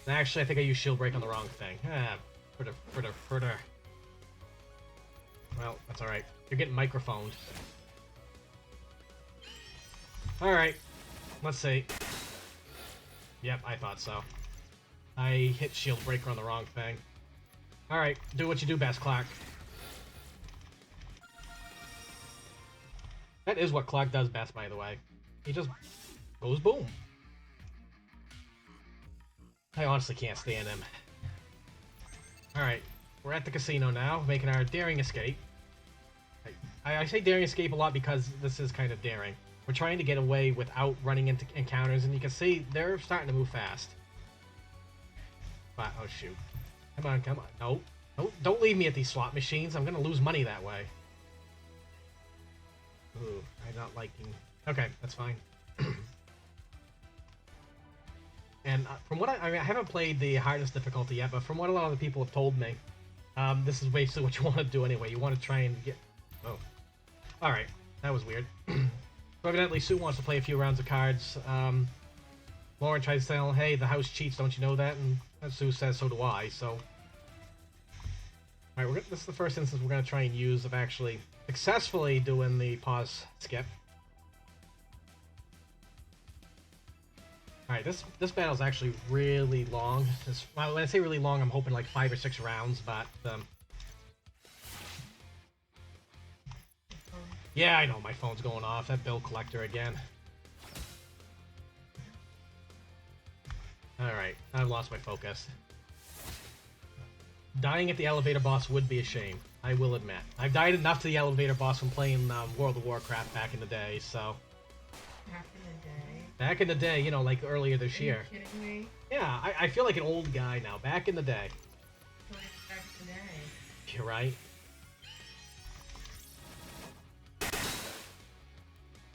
Actually, I think I used shield break on the wrong thing. Ah, fritter. Well, that's alright. You're getting microphoned. Alright, let's see. Yep, I thought so. I hit shield breaker on the wrong thing. Alright, do what you do best, Clark. That is what Clark does best, by the way. He just goes boom. I honestly can't stand him. Alright, we're at the casino now, making our daring escape. I say daring escape a lot because this is kind of daring. We're trying to get away without running into encounters, and you can see they're starting to move fast. But, oh shoot. Come on. No, don't leave me at these slot machines. I'm gonna lose money that way. Ooh, I'm not liking... Okay, that's fine. And from what I haven't played the hardest difficulty yet, but from what a lot of the people have told me, this is basically what you want to do anyway. You want to try and get... Oh. Alright, that was weird. So evidently Sue wants to play a few rounds of cards. Lauren tries to tell, hey, the house cheats, don't you know that? And Sue says, so do I, so... Alright, this is the first instance we're going to try and use of actually successfully doing the pause skip. Alright, this battle's actually really long. Well, when I say really long, I'm hoping like 5 or 6 rounds, but... Yeah, I know, my phone's going off. That bill collector again. Alright, I've lost my focus. Dying at the elevator boss would be a shame, I will admit. I've died enough to the elevator boss from playing World of Warcraft back in the day, so... Back in the day? Back in the day, you know, like earlier this year. Are you kidding me? Yeah, I feel like an old guy now. Back in the day. Back in the day. You're right.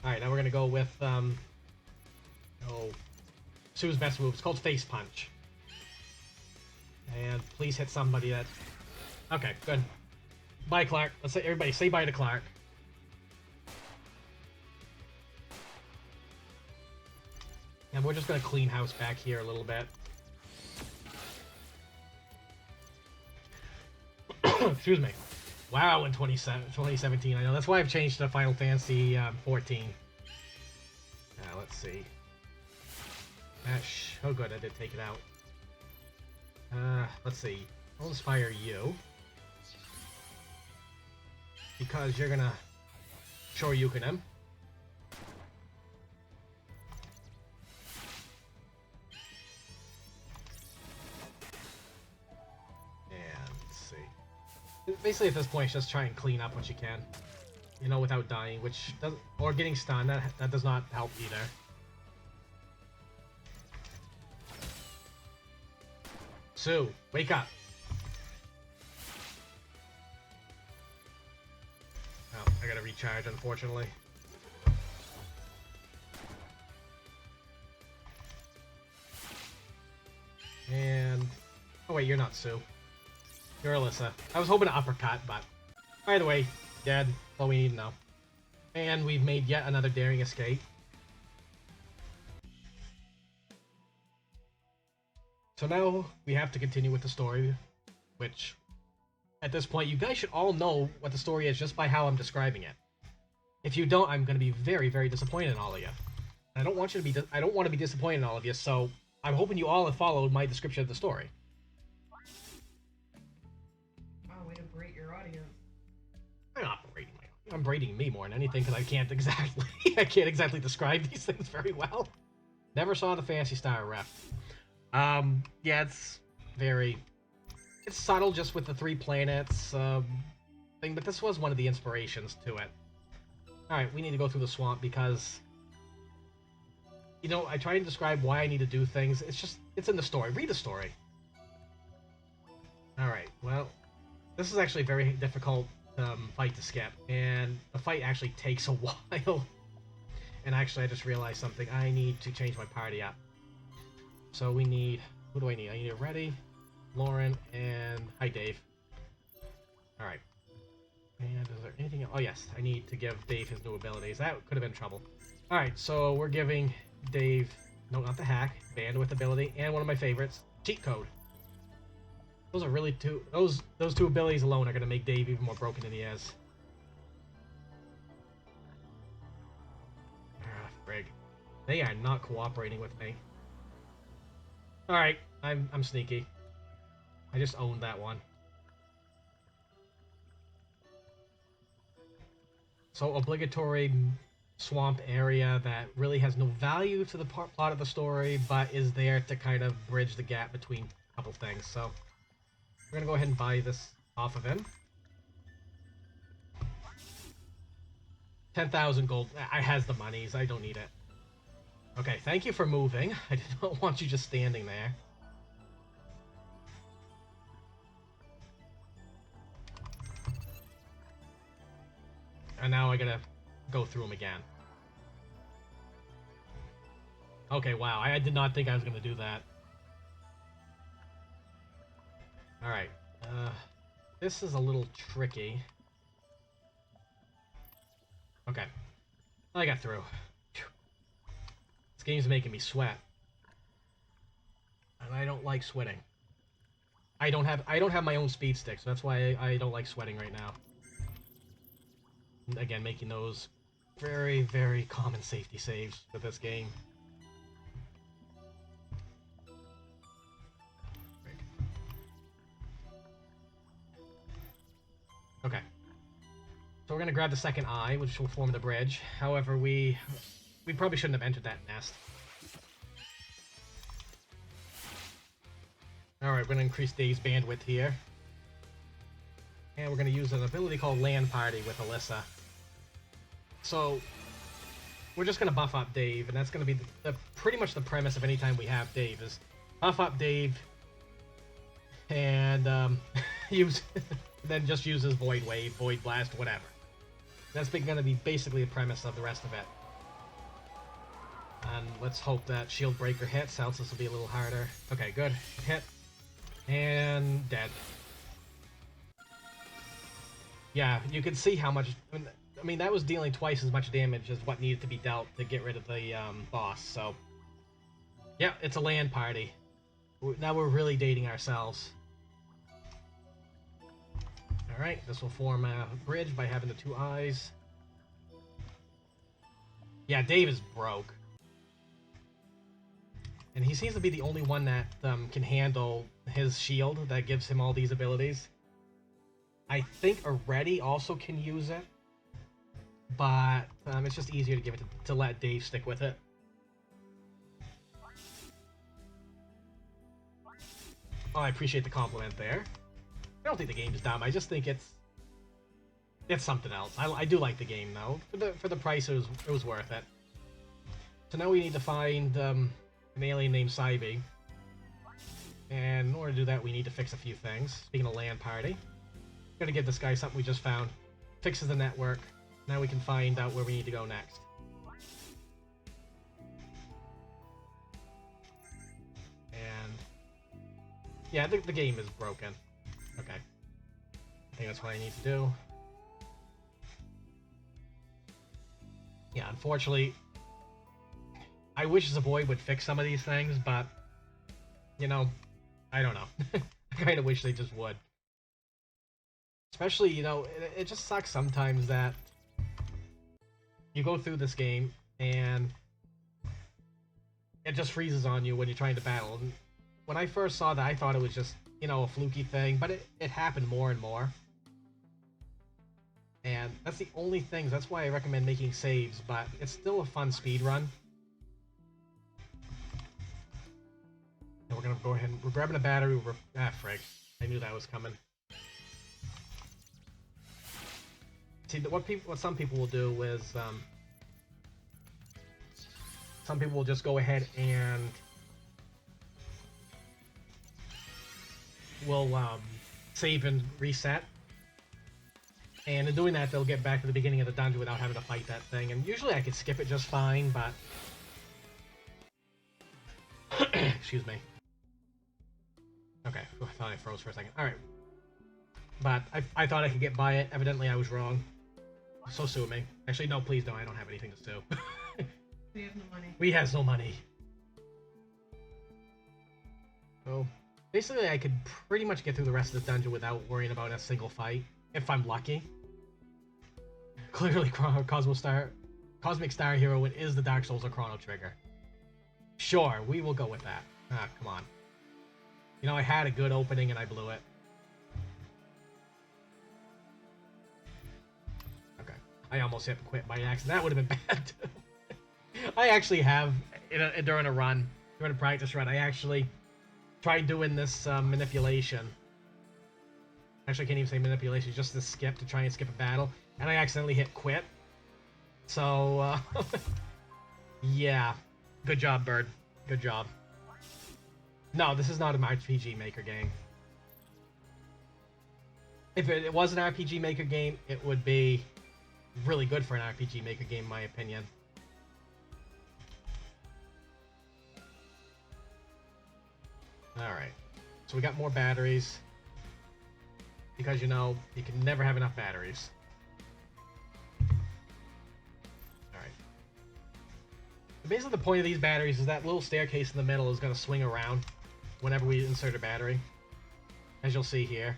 Alright, now we're gonna go with, Sue's best move. It's called Face Punch. And please hit somebody that... Okay, good. Bye, Clark. Let's say, everybody, say bye to Clark. And we're just gonna clean house back here a little bit. Excuse me. Wow, in 2017, I know. That's why I've changed to Final Fantasy 14. Let's see. Oh good, I did take it out. Let's see. I'll just fire you. Because you're gonna Shoryuken him. Basically, at this point, just try and clean up what you can. You know, without dying, which doesn't... Or getting stunned, that does not help either. Sue, wake up! Oh, I gotta recharge, unfortunately. And... Oh wait, you're not Sue. You're Alyssa. I was hoping to uppercut, but either way, dead. That's all we need to know. And we've made yet another daring escape. So now we have to continue with the story, which at this point you guys should all know what the story is just by how I'm describing it. If you don't, I'm going to be very, very disappointed in all of you. I don't want you to be. I don't want to be disappointed in all of you. So I'm hoping you all have followed my description of the story. I'm braiding me more than anything because I can't exactly describe these things very well. Never saw the Phantasy Star rep. Yeah, it's subtle just with the 3 planets thing, but this was one of the inspirations to it. Alright, we need to go through the swamp because, you know, I try to describe why I need to do things. It's in the story. Read the story. Alright, well, this is actually a very difficult fight to skip, and the fight actually takes a while. And actually, I just realized something. I need to change my party up. So we need... Who do I need? I need a Reddy, Lauren, and... Hi, Dave. Alright. And is there anything else? Oh, yes. I need to give Dave his new abilities. That could have been trouble. Alright, so we're giving Dave... No, not the hack. Bandwidth ability. And one of my favorites. Cheat code. Those are really two... Those two abilities alone are going to make Dave even more broken than he is. Ah, frig. They are not cooperating with me. Alright, I'm sneaky. I just owned that one. So, obligatory swamp area that really has no value to the plot of the story, but is there to kind of bridge the gap between a couple things. So, we're gonna go ahead and buy this off of him. 10,000 gold. I has the monies. I don't need it. Okay, thank you for moving. I did not want you just standing there. And now I gotta go through them again. Okay, wow. I did not think I was gonna do that. Alright. This is a little tricky. Okay. I got through. This game's making me sweat. And I don't like sweating. I don't have my own speed stick, so that's why I don't like sweating right now. Again, making those very, very common safety saves with this game. Okay. So we're gonna grab the second eye, which will form the bridge. However, we probably shouldn't have entered that nest. Alright, we're gonna increase Dave's bandwidth here. And we're gonna use an ability called Land Party with Alyssa. So, we're just gonna buff up Dave, and that's gonna be pretty much the premise of any time we have Dave, is buff up Dave, and then just use his Void Wave, Void Blast, whatever. That's gonna be basically the premise of the rest of it. And let's hope that Shield Breaker hits, else this will be a little harder. Okay, good. Hit. And dead. Yeah, you can see how much... I mean, that was dealing twice as much damage as what needed to be dealt to get rid of the boss, so... Yeah, it's a land party. Now we're really dating ourselves. Alright, this will form a bridge by having the two eyes. Yeah, Dave is broke. And he seems to be the only one that can handle his shield that gives him all these abilities. I think a Reddy also can use it. But it's just easier to give it to let Dave stick with it. Oh, I appreciate the compliment there. I don't think the game is dumb. I just think it's something else. I do like the game though. For the price, it was worth it. So now we need to find an alien named Cybe. And in order to do that, we need to fix a few things. Speaking of land party, I'm gonna give this guy something we just found. Fixes the network. Now we can find out where we need to go next. And yeah, the game is broken. Okay. I think that's what I need to do. Yeah, unfortunately, I wish Zavoid would fix some of these things, but, you know, I don't know. I kind of wish they just would. Especially, you know, it just sucks sometimes that you go through this game and it just freezes on you when you're trying to battle. And when I first saw that, I thought it was just, you know, a fluky thing, but it happened more and more. And that's the only thing. That's why I recommend making saves, but it's still a fun speed run. And we're gonna go ahead and we're grabbing a battery. Frig. I knew that was coming. See, what some people will do is some people will just go ahead and will save and reset. And in doing that, they'll get back to the beginning of the dungeon without having to fight that thing. And usually I could skip it just fine, but Excuse me. Okay, I thought I froze for a second. Alright. But I thought I could get by it. Evidently I was wrong. So sue me. Actually, no, please don't. I don't have anything to sue. We have no money. We has no money. So, basically I could pretty much get through the rest of this dungeon without worrying about a single fight. If I'm lucky. Clearly, Cosmic Star Heroine is the Dark Souls or Chrono Trigger. Sure, we will go with that. Ah, come on. You know, I had a good opening and I blew it. Okay. I almost hit quit by accident. That would have been bad, too. I actually have, during a practice run, I actually tried doing this manipulation. Actually, I can't even say manipulation, just this skip to try and skip a battle. And I accidentally hit quit. So, yeah. Good job, Bird. Good job. No, this is not an RPG Maker game. If it was an RPG Maker game, it would be really good for an RPG Maker game, in my opinion. Alright. So we got more batteries. Because, you know, you can never have enough batteries. Alright. Basically, the point of these batteries is that little staircase in the middle is going to swing around whenever we insert a battery. As you'll see here.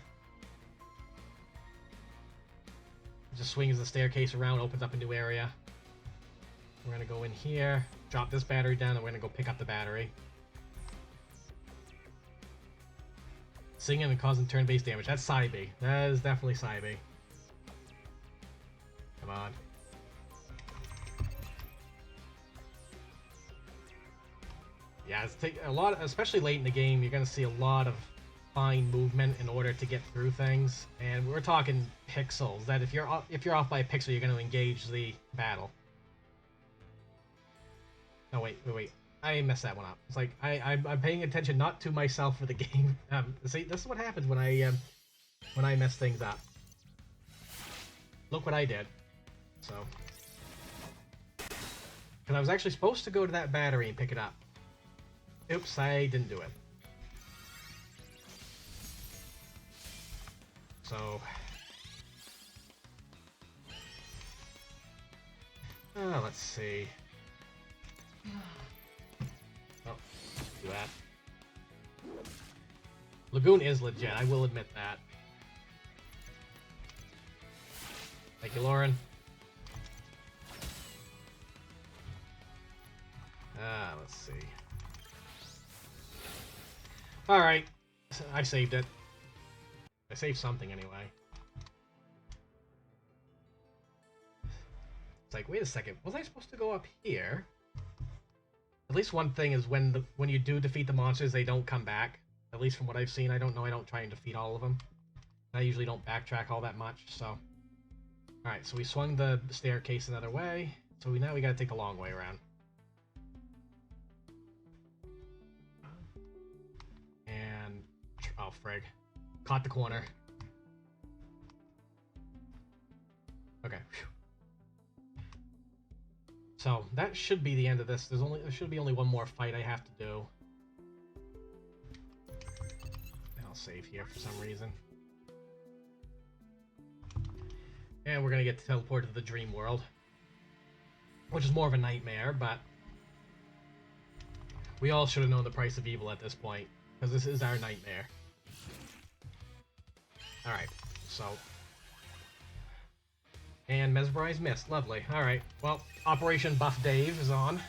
It just swings the staircase around, opens up a new area. We're going to go in here, drop this battery down, and we're going to go pick up the battery. Singing and causing turn-based damage. That's Psybe. That is definitely Psybe. Come on. Yeah, it's take a lot, especially late in the game. You're gonna see a lot of fine movement in order to get through things, and we're talking pixels. That if you're off by a pixel, you're going to engage the battle. No, wait. I messed that one up. It's like I'm paying attention not to myself for the game. See, this is what happens when I mess things up. Look what I did. So, because I was actually supposed to go to that battery and pick it up. Oops, I didn't do it. So, let's see. Oh, do that. Lagoon is legit, I will admit that. Thank you, Lauren. Let's see. Alright, I saved it. I saved something anyway. It's like, wait a second, was I supposed to go up here? At least one thing is when you do defeat the monsters, they don't come back. At least from what I've seen, I don't know. I don't try and defeat all of them. I usually don't backtrack all that much. So, all right. So we swung the staircase another way. So now we gotta take the long way around. And oh frig, caught the corner. Okay. Whew. So that should be the end of this. There should be only one more fight I have to do. And I'll save here for some reason. And we're gonna get teleported to the dream world, which is more of a nightmare, but we all should have known the price of evil at this point, because this is our nightmare. Alright, so... And Mesmerize missed. Lovely. Alright, well, Operation Buff Dave is on.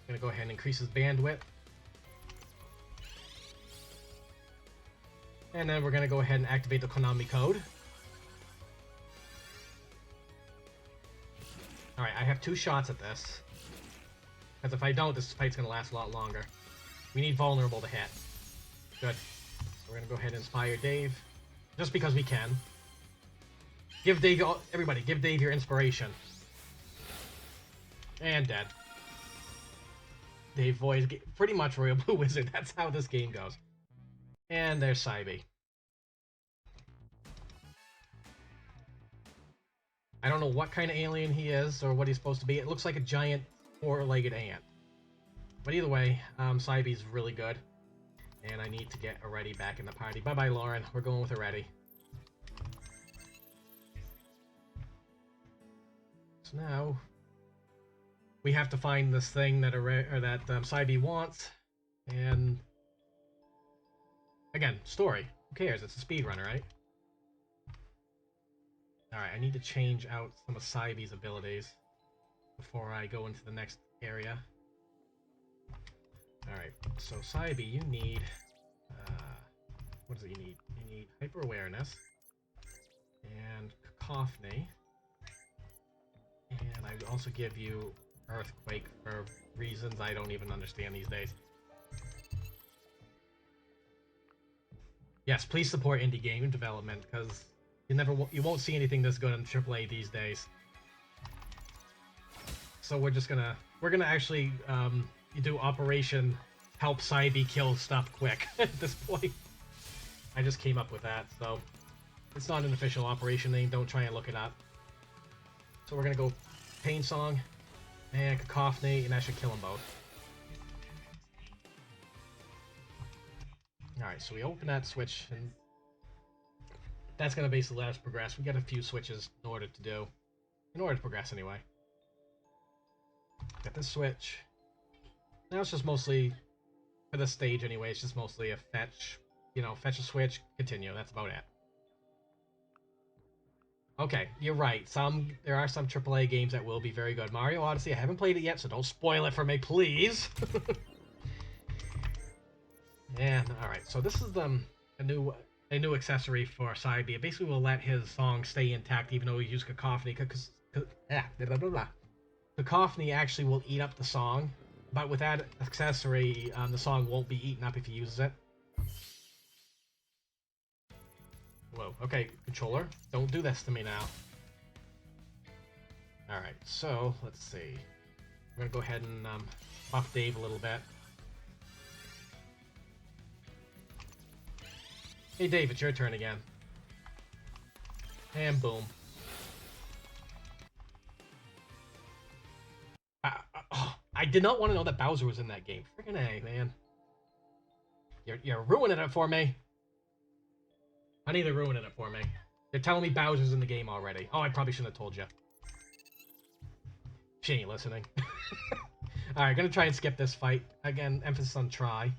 Gonna go ahead and increase his bandwidth. And then we're gonna go ahead and activate the Konami code. Alright, I have 2 shots at this. Because if I don't, this fight's gonna last a lot longer. We need vulnerable to hit. Good. So we're gonna go ahead and inspire Dave. Just because we can. Give Dave, everybody, give Dave your inspiration. And dead. Dave voice, pretty much Royal Blue Wizard. That's how this game goes. And there's Psybe. I don't know what kind of alien he is or what he's supposed to be. It looks like a giant four-legged ant. But either way, Cybe's really good. And I need to get Aretti back in the party. Bye-bye, Lauren. We're going with Aretti. So now we have to find this thing that Cybe wants. And again, story. Who cares? It's a speedrunner, right? Alright, I need to change out some of Cybe's abilities before I go into the next area. Alright, so Cybe, you need... what is it you need? You need hyper-awareness and cacophony. And I also give you earthquake for reasons I don't even understand these days. Yes, please support indie game development, because you won't see anything this good in AAA these days. So we're gonna actually do Operation Help Cybe Kill Stuff Quick at this point. I just came up with that, so it's not an official operation name. Don't try and look it up. So we're gonna go Pain Song and Cacophony, and that should kill them both. Alright, so we open that switch, and that's gonna basically let us progress. We got a few switches in order to progress anyway. Got this switch. Now it's just mostly, for this stage anyway, it's just mostly a fetch, fetch a switch, continue, that's about it. Okay, you're right. There are some AAA games that will be very good. Mario Odyssey, I haven't played it yet, so don't spoil it for me, please. And alright, so this is a new accessory for Cybe. It basically will let his song stay intact even though he used cacophony. Cacophony actually will eat up the song, but with that accessory, the song won't be eaten up if he uses it. Whoa, okay, controller, don't do this to me now. Alright, so, let's see. I'm gonna go ahead and buff Dave a little bit. Hey Dave, it's your turn again. And boom. I did not want to know that Bowser was in that game. Freaking A, man. You're ruining it for me. I need to ruin it for me. They're telling me Bowser's in the game already. Oh, I probably shouldn't have told you. She ain't listening. Alright, gonna try and skip this fight. Again, emphasis on try.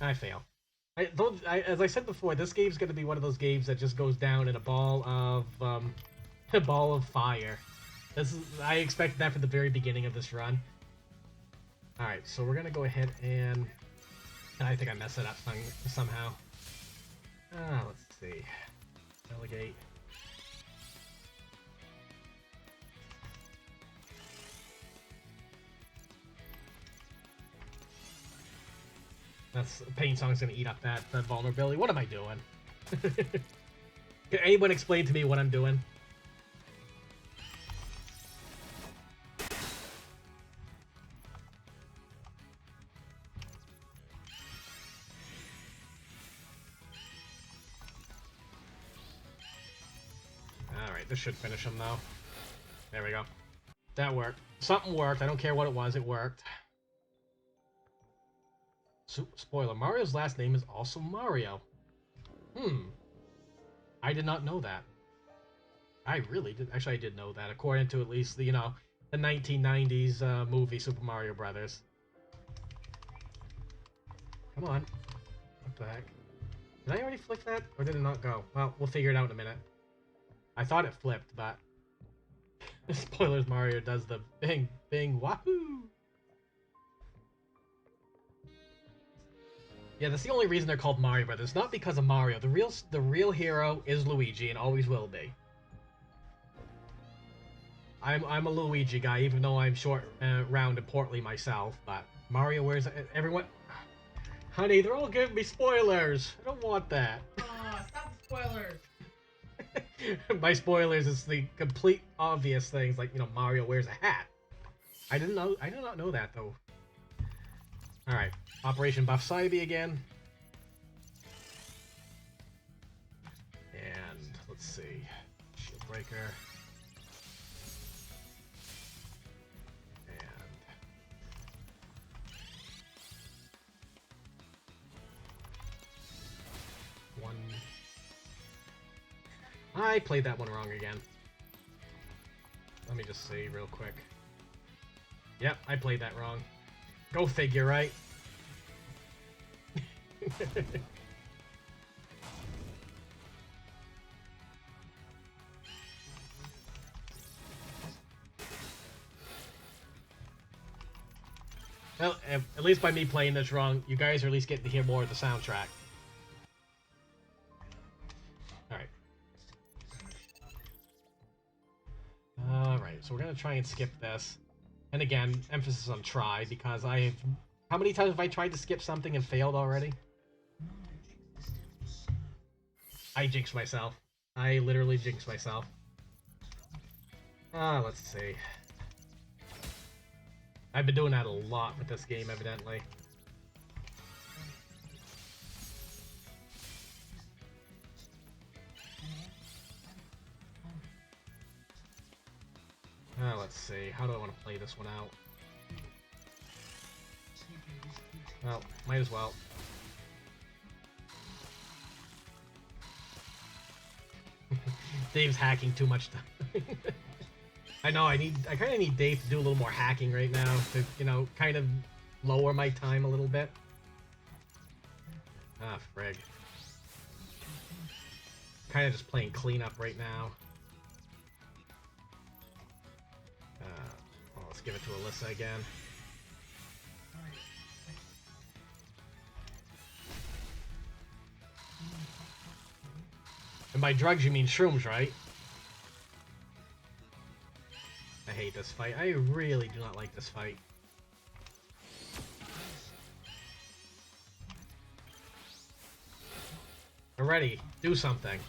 I fail. As I said before, this game's gonna be one of those games that just goes down in a ball of fire. I expect that from the very beginning of this run. Alright, so we're gonna go ahead and I think I messed it up somehow. Let's see. Delegate. Pain Song's gonna eat up that vulnerability. What am I doing? Can anyone explain to me what I'm doing? Alright, this should finish him though. There we go. That worked. Something worked. I don't care what it was, it worked. Spoiler, Mario's last name is also Mario. I did not know that. I really did. Actually, I did know that, according to at least the 1990s movie Super Mario Brothers. Come on. What the heck? Did I already flick that? Or did it not go? Well, we'll figure it out in a minute. I thought it flipped, but... Spoilers, Mario does the bing, bing, wahoo! Yeah, that's the only reason they're called Mario Brothers. Not because of Mario. The real hero is Luigi and always will be. I'm a Luigi guy, even though I'm short, round, and portly myself. But Mario wears everyone. Honey, they're all giving me spoilers. I don't want that. Stop the spoilers. By spoilers, it's the complete obvious things like Mario wears a hat. I did not know that though. All right. Operation Buff Cybe again. And let's see. Shield Breaker. I played that one wrong again. Let me just see real quick. Yep, I played that wrong. Go figure, right? Well, at least by me playing this wrong, you guys are at least getting to hear more of the soundtrack. Alright. Alright, so we're gonna try and skip this. And again, emphasis on try, because I've... How many times have I tried to skip something and failed already? I jinxed myself. I literally jinxed myself. Let's see. I've been doing that a lot with this game, evidently. Let's see. How do I want to play this one out? Well, might as well. Dave's hacking too much time. I know, I kind of need Dave to do a little more hacking right now to, you know, kind of lower my time a little bit. Ah, frig. Kind of just playing cleanup right now. Well, let's give it to Alyssa again. And by drugs, you mean shrooms, right? I hate this fight. I really do not like this fight. Already, do something.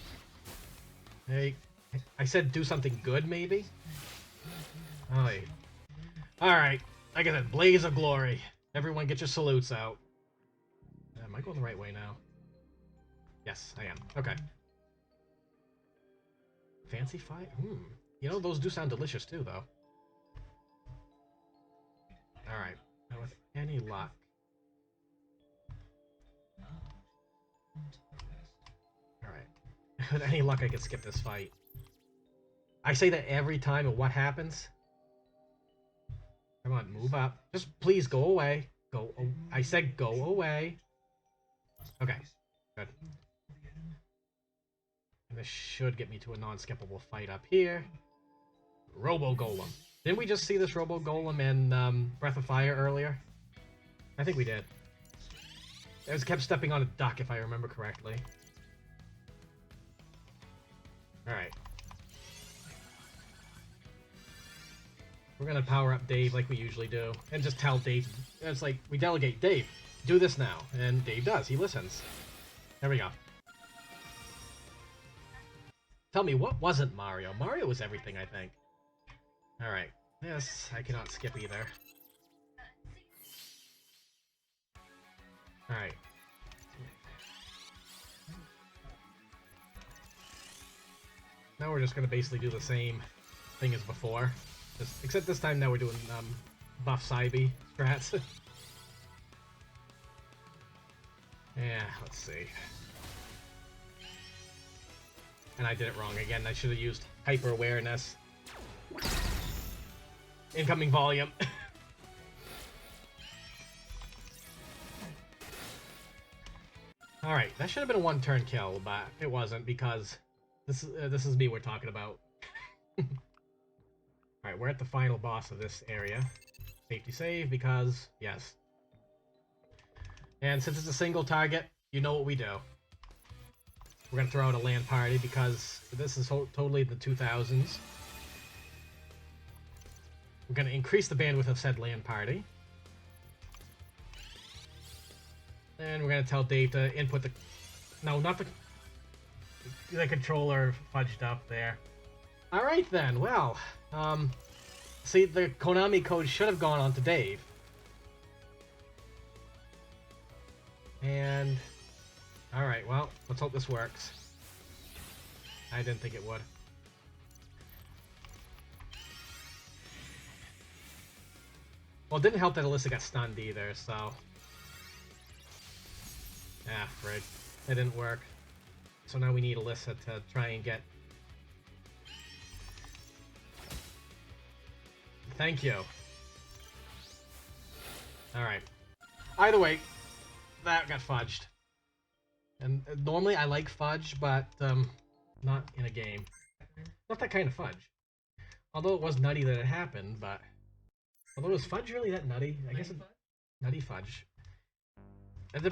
Hey, I said do something good, maybe? Oh, wait. Alright, like I said, blaze of glory. Everyone get your salutes out. Am I going the right way now? Yes, I am. Okay. Fancy fight? You know, those do sound delicious too, though. Alright, now with any luck. Alright. With any luck, I can skip this fight. I say that every time, and what happens? Come on, move up. Just please go away. I said go away. Okay, good. And this should get me to a non-skippable fight up here. Robo Golem. Didn't we just see this Robo Golem in Breath of Fire earlier? I think we did. It was kept stepping on a duck, if I remember correctly. Alright. We're gonna power up Dave like we usually do. And just tell Dave. It's like, we delegate. Dave, do this now. And Dave does. He listens. There we go. Tell me, what wasn't Mario? Mario was everything, I think. Alright. This, I cannot skip either. Alright. Now we're just gonna basically do the same thing as before. Except this time now we're doing buff Psybe strats. Yeah, let's see. And I did it wrong again. I should have used hyper awareness. Incoming volume. Alright, that should have been a one-turn kill, but it wasn't because this is me we're talking about. Alright, we're at the final boss of this area. Safety save because, yes. And since it's a single target, you know what we do. We're going to throw out a LAN party because this is totally the 2000s. We're going to increase the bandwidth of said LAN party. And we're going to tell Dave to input the... No, not the controller fudged up there. Alright then, well... see, the Konami code should have gone on to Dave. And... Alright, well, let's hope this works. I didn't think it would. Well, it didn't help that Alyssa got stunned either, so... Ah, frig. It didn't work. So now we need Alyssa to try and get Thank you. Alright. Either way, that got fudged. And normally I like fudge, but not in a game. Not that kind of fudge. Although it was nutty that it happened, but... Although is fudge really that nutty? I guess nutty fudge.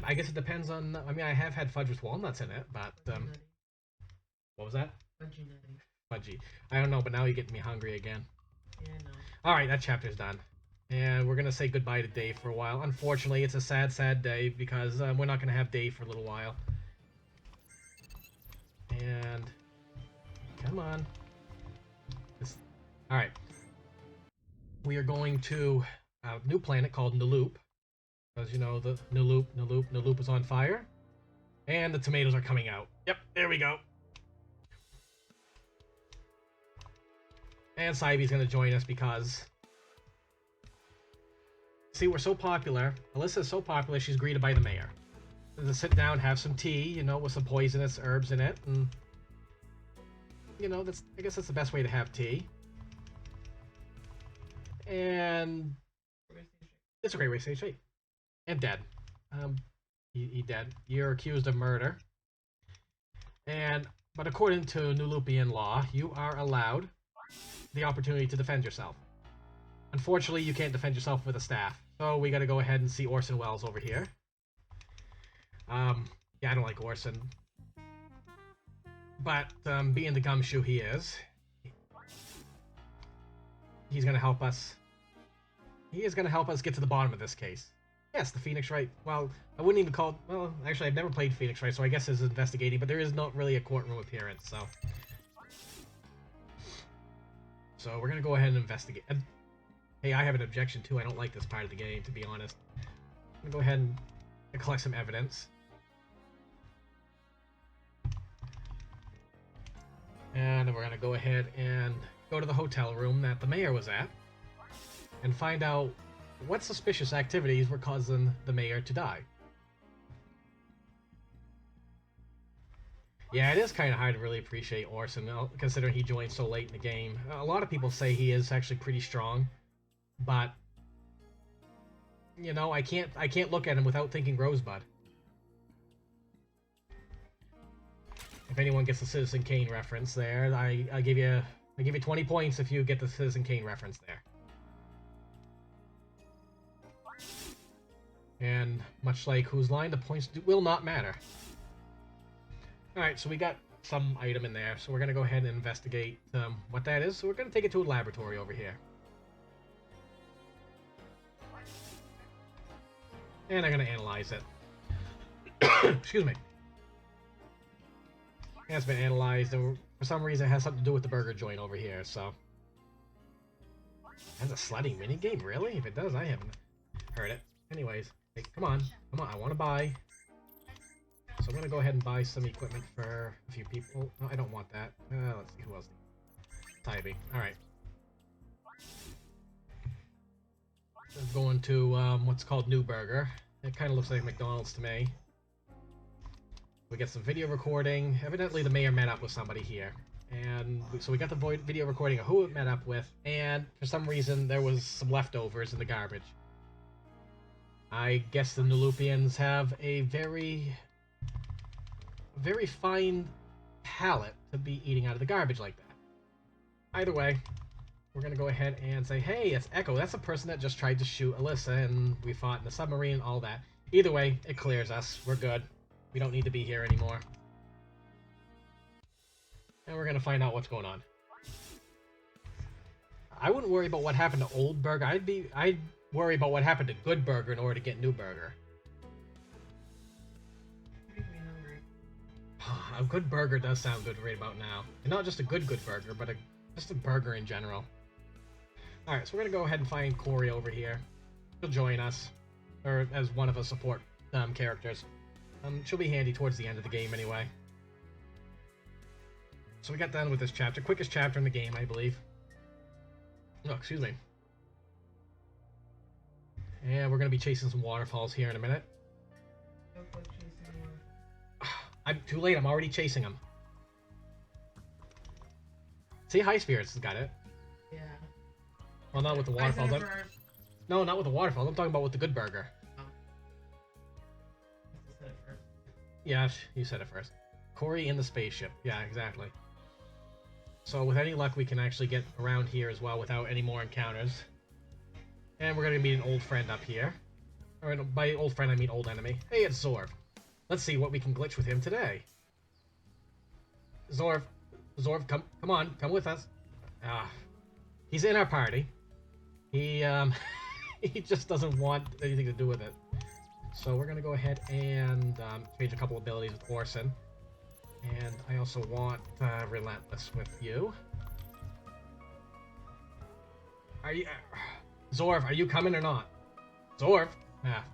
I guess it depends on... I mean, I have had fudge with walnuts in it, but... what was that? Fudgy nutty. Fudgy. I don't know, but now you're getting me hungry again. Yeah, I know. Alright, that chapter's done. And we're gonna say goodbye to Dave for a while. Unfortunately, it's a sad, sad day because we're not gonna have Dave for a little while. And... Come on. Alright. We are going to a new planet called Naloop. As you know, the Naloop is on fire. And the tomatoes are coming out. Yep, there we go. And Saibi's gonna join us because... See, we're so popular. Alyssa's so popular, she's greeted by the mayor. To sit down, have some tea, you know, with some poisonous herbs in it, and... You know, I guess that's the best way to have tea. And... It's a great way to say straight. And dead. He dead. You're accused of murder. But according to Nulupian law, you are allowed the opportunity to defend yourself. Unfortunately, you can't defend yourself with a staff. So we gotta go ahead and see Orson Welles over here. Yeah, I don't like Orson. But, being the gumshoe he is, he's gonna help us. He is gonna help us get to the bottom of this case. Yes, the Phoenix Wright. Well, I wouldn't even call it... Well, actually, I've never played Phoenix Wright, so I guess it's investigating, but there is not really a courtroom appearance, so... So we're gonna go ahead and investigate. And, hey, I have an objection too. I don't like this part of the game, to be honest. I'm gonna go ahead and collect some evidence. And we're gonna go ahead and go to the hotel room that the mayor was at and find out what suspicious activities were causing the mayor to die. Yeah, it is kind of hard to really appreciate Orson, considering he joined so late in the game. A lot of people say he is actually pretty strong, but you know, I can't look at him without thinking Rosebud. If anyone gets the Citizen Kane reference there, I give you 20 points if you get the Citizen Kane reference there. And much like Whose Line, the points will not matter. Alright, so we got some item in there, so we're going to go ahead and investigate what that is. So we're going to take it to a laboratory over here. And I'm going to analyze it. Excuse me. It has been analyzed, and for some reason it has something to do with the burger joint over here, so... That's a sledding minigame? Really? If it does, I haven't heard it. Anyways, hey, come on, I want to buy. So I'm going to go ahead and buy some equipment for a few people. No, I don't want that. Let's see, who else? Tybee. Alright. I'm going to what's called New Burger. It kind of looks like McDonald's to me. We get some video recording. Evidently the mayor met up with somebody here. And so we got the video recording of who it met up with, and for some reason there was some leftovers in the garbage. I guess the Nulupians have a very fine palate to be eating out of the garbage like that. Either way, we're gonna go ahead and say, hey, it's Echo. That's the person that just tried to shoot Alyssa, and we fought in the submarine and all that. Either way, it clears us. We're good. We don't need to be here anymore. And we're gonna find out what's going on. I wouldn't worry about what happened to Old Burger. I'd worry about what happened to Good Burger in order to get New Burger. Make me hungry. A good burger does sound good right about now. And not just a good burger, but just a burger in general. Alright, so we're gonna go ahead and find Corey over here. She'll join us. Or as one of the support characters. She'll be handy towards the end of the game anyway. So we got done with this chapter. Quickest chapter in the game, I believe. Oh, excuse me. And we're going to be chasing some waterfalls here in a minute. I'm too late. I'm already chasing them. See, High Spirits has got it. Yeah. Well, not with the I said waterfalls. it first. No, not with the waterfalls. I'm talking about with the good burger. Oh. I said it first. Yeah, you said it first. Corey in the spaceship. Yeah, exactly. So with any luck, we can actually get around here as well without any more encounters. And we're gonna meet an old friend up here. Or by old friend, I mean old enemy. Hey, it's Zorv. Let's see what we can glitch with him today. Zorv, come on, come with us. Ah, he's in our party. He he just doesn't want anything to do with it. So we're gonna go ahead and change a couple abilities with Orson. And I also want Relentless with you. Are you... Zorv, are you coming or not? Zorv? Ah.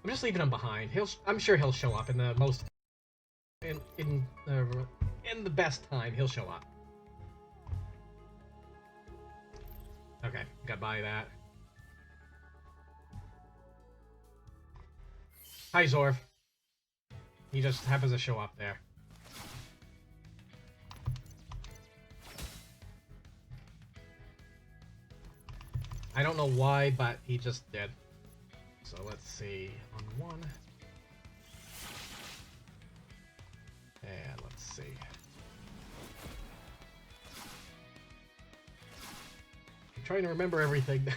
I'm just leaving him behind. I'm sure he'll show up in the most... In the best time, he'll show up. Okay, got by that. Hi, Zorv. He just happens to show up there. I don't know why, but he just did. So let's see. On one. And let's see. I'm trying to remember everything.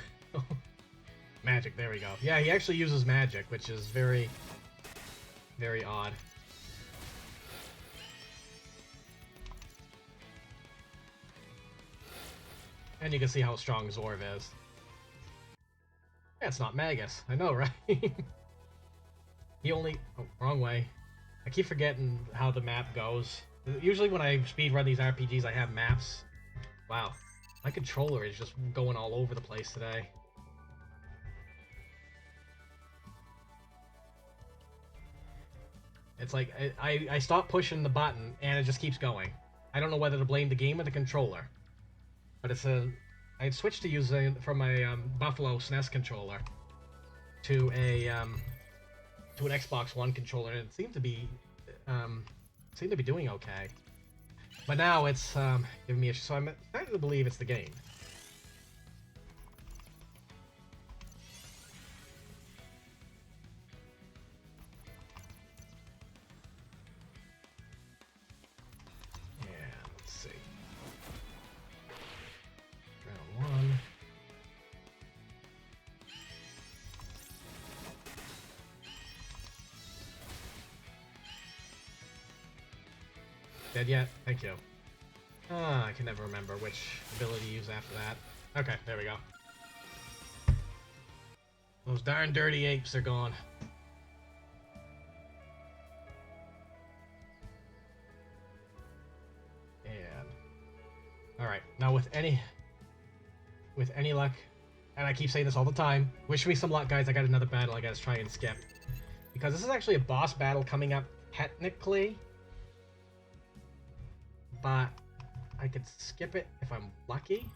Magic, there we go. Yeah, he actually uses magic, which is very, very odd. And you can see how strong Zorv is. Yeah, it's not Magus. I know, right? He only... Oh, wrong way. I keep forgetting how the map goes. Usually when I speedrun these RPGs, I have maps. Wow. My controller is just going all over the place today. It's like, I stop pushing the button, and it just keeps going. I don't know whether to blame the game or the controller. But it's a... I switched to using from my Buffalo SNES controller to a to an Xbox One controller, and it seemed to be doing okay. But now it's giving me a... So I'm starting to believe it's the game. One. Dead yet? Thank you. I can never remember which ability to use after that. Okay, there we go. Those darn dirty apes are gone. And... Alright, now with any luck, and I keep saying this all the time, wish me some luck, guys. I got another battle I gotta try and skip. Because this is actually a boss battle coming up, technically. But I could skip it if I'm lucky.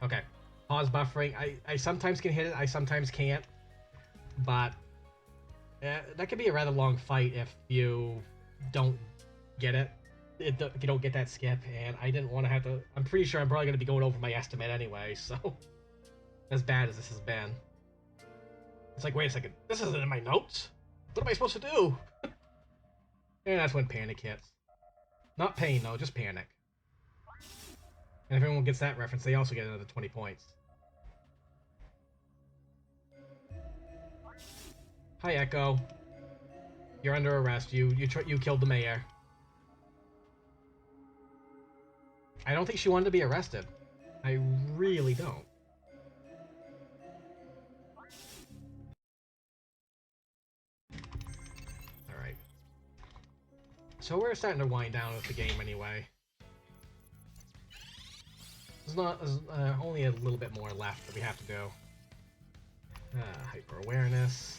Okay, pause buffering. I sometimes can hit it, I sometimes can't. But that could be a rather long fight if you don't get it. If you don't get that skip, and I didn't want to have to... I'm pretty sure I'm probably going to be going over my estimate anyway, so... As bad as this has been. It's like, wait a second, this isn't in my notes? What am I supposed to do? And that's when panic hits. Not pain, though, just panic. And if everyone gets that reference, they also get another 20 points. Hi, Echo. You're under arrest. You killed the mayor. I don't think she wanted to be arrested. I really don't. Alright. So we're starting to wind down with the game anyway. There's only a little bit more left that we have to do. Hyper-awareness.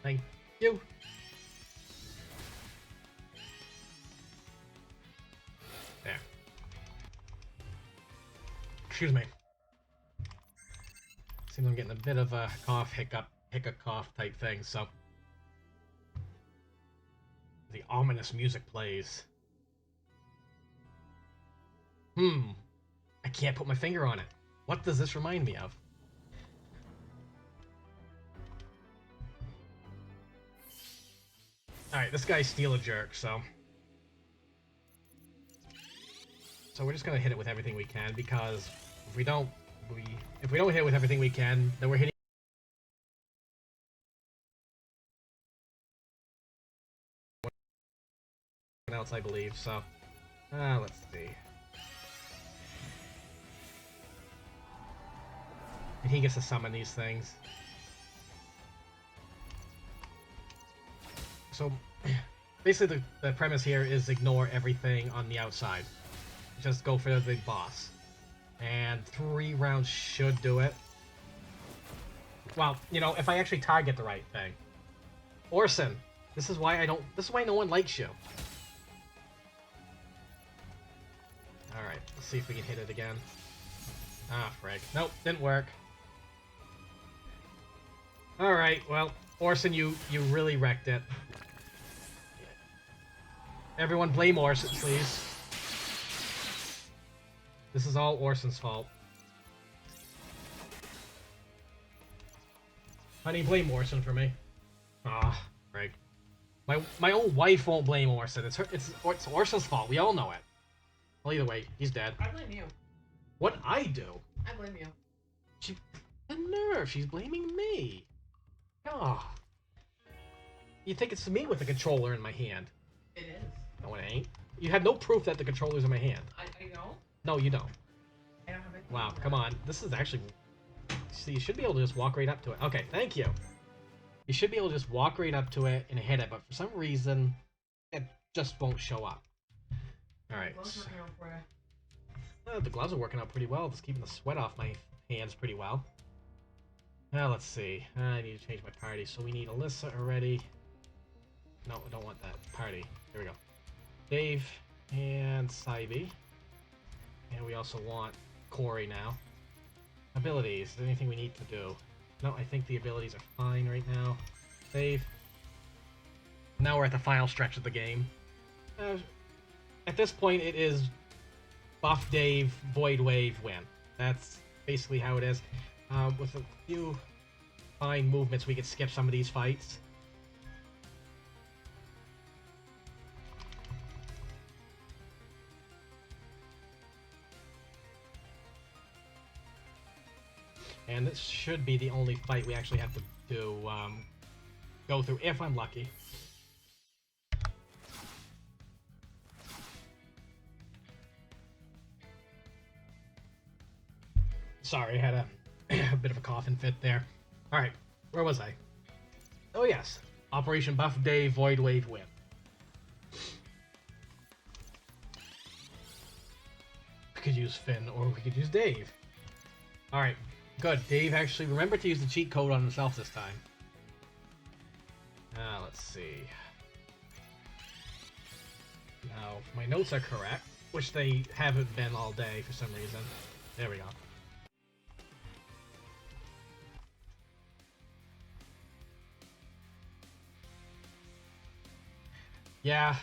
Thank you. There. Excuse me. Seems I'm getting a bit of a cough, hiccup cough type thing, so. The ominous music plays. I can't put my finger on it. What does this remind me of? Alright, this guy's still a jerk, so. So we're just gonna hit it with everything we can, because if we don't hit it with everything we can, then we're hitting else, I believe, so. Let's see. And he gets to summon these things. So, basically the premise here is ignore everything on the outside. Just go for the big boss. And 3 rounds should do it. Well, you know, if I actually target the right thing. Orson, this is why no one likes you. Alright, let's see if we can hit it again. Ah, frig. Nope, didn't work. Alright, well, Orson, you really wrecked it. Everyone blame Orson, please. This is all Orson's fault. Honey, blame Orson for me. Ah, frig. My own wife won't blame Orson. It's Orson's fault. We all know it. Well, either way, he's dead. I blame you. What I do? I blame you. The nerve! She's blaming me. Ah. You think it's me with the controller in my hand? It is. No, it ain't. You have no proof that the controller's in my hand. I don't. No, you don't. I don't have it. Wow, come on. This is actually... See, you should be able to just walk right up to it. Okay, thank you. You should be able to just walk right up to it and hit it, but for some reason, it just won't show up. Alright. The gloves are working out pretty well. Just keeping the sweat off my hands pretty well. Now, let's see. I need to change my party. So we need Alyssa already. No, I don't want that party. There we go. Dave and Saibi. And we also want Corey now. Abilities. Is there anything we need to do? No, I think the abilities are fine right now. Save. Now we're at the final stretch of the game. At this point, it is Buff Dave, Void Wave, win. That's basically how it is. With a few fine movements, we could skip some of these fights. And this should be the only fight we actually have to go through, if I'm lucky. Sorry, I had a bit of a coughing fit there. Alright, where was I? Oh yes, Operation Buff Day Void Wave win. We could use Finn, or we could use Dave. Alright, good. Dave actually remembered to use the cheat code on himself this time. Let's see. Now, if my notes are correct, which they haven't been all day for some reason. There we go. Yeah,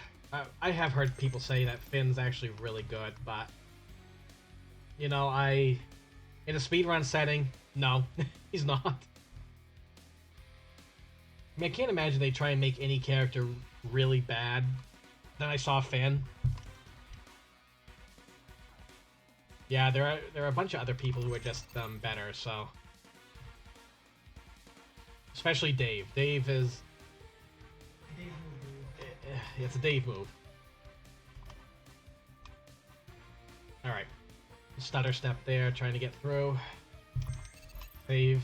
I have heard people say that Finn's actually really good, but you know, in a speedrun setting, no, he's not. I mean, I can't imagine they try and make any character really bad. Then I saw Finn. Yeah, there are a bunch of other people who are just better, so. Especially Dave. Dave is... It's a Dave move. Alright. Stutter step there, trying to get through. Save.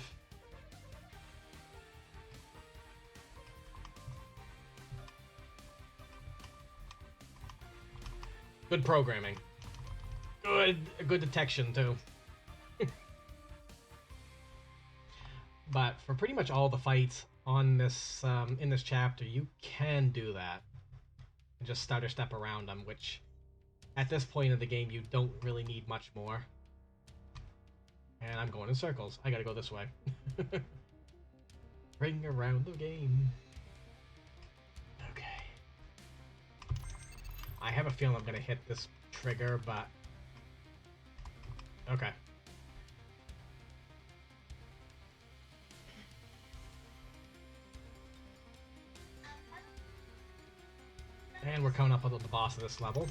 Good programming. Good detection, too. But for pretty much all the fights on this in this chapter, you can do that. Just stutter step around them, which at this point of the game you don't really need much more. And I'm going in circles. I gotta go this way. Ring around the game. Okay. I have a feeling I'm gonna hit this trigger, but... Okay. And we're coming up with the boss of this level.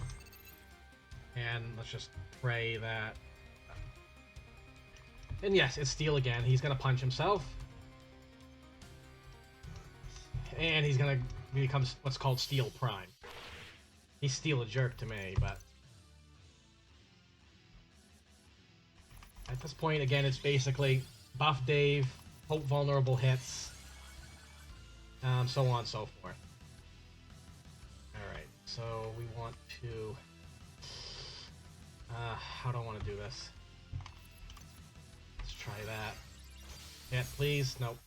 And let's just pray that... And yes, it's Steel again. He's gonna punch himself. And he's gonna become what's called Steel Prime. He's Steel a jerk to me, but... At this point, again, it's basically buff Dave, hope vulnerable hits, so on and so forth. Alright, so we want to... how do I want to do this? Let's try that. Hit, please. Nope.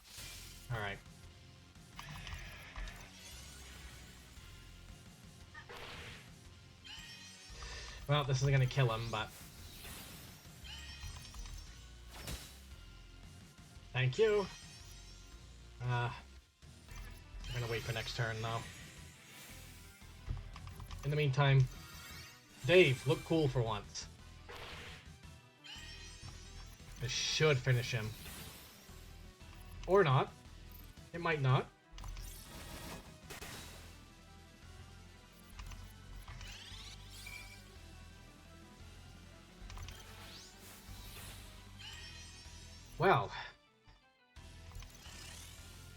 Alright. Well, this isn't going to kill him, but... Thank you. We're going to wait for next turn now. In the meantime, Dave, look cool for once. This should finish him. Or not. It might not. Well.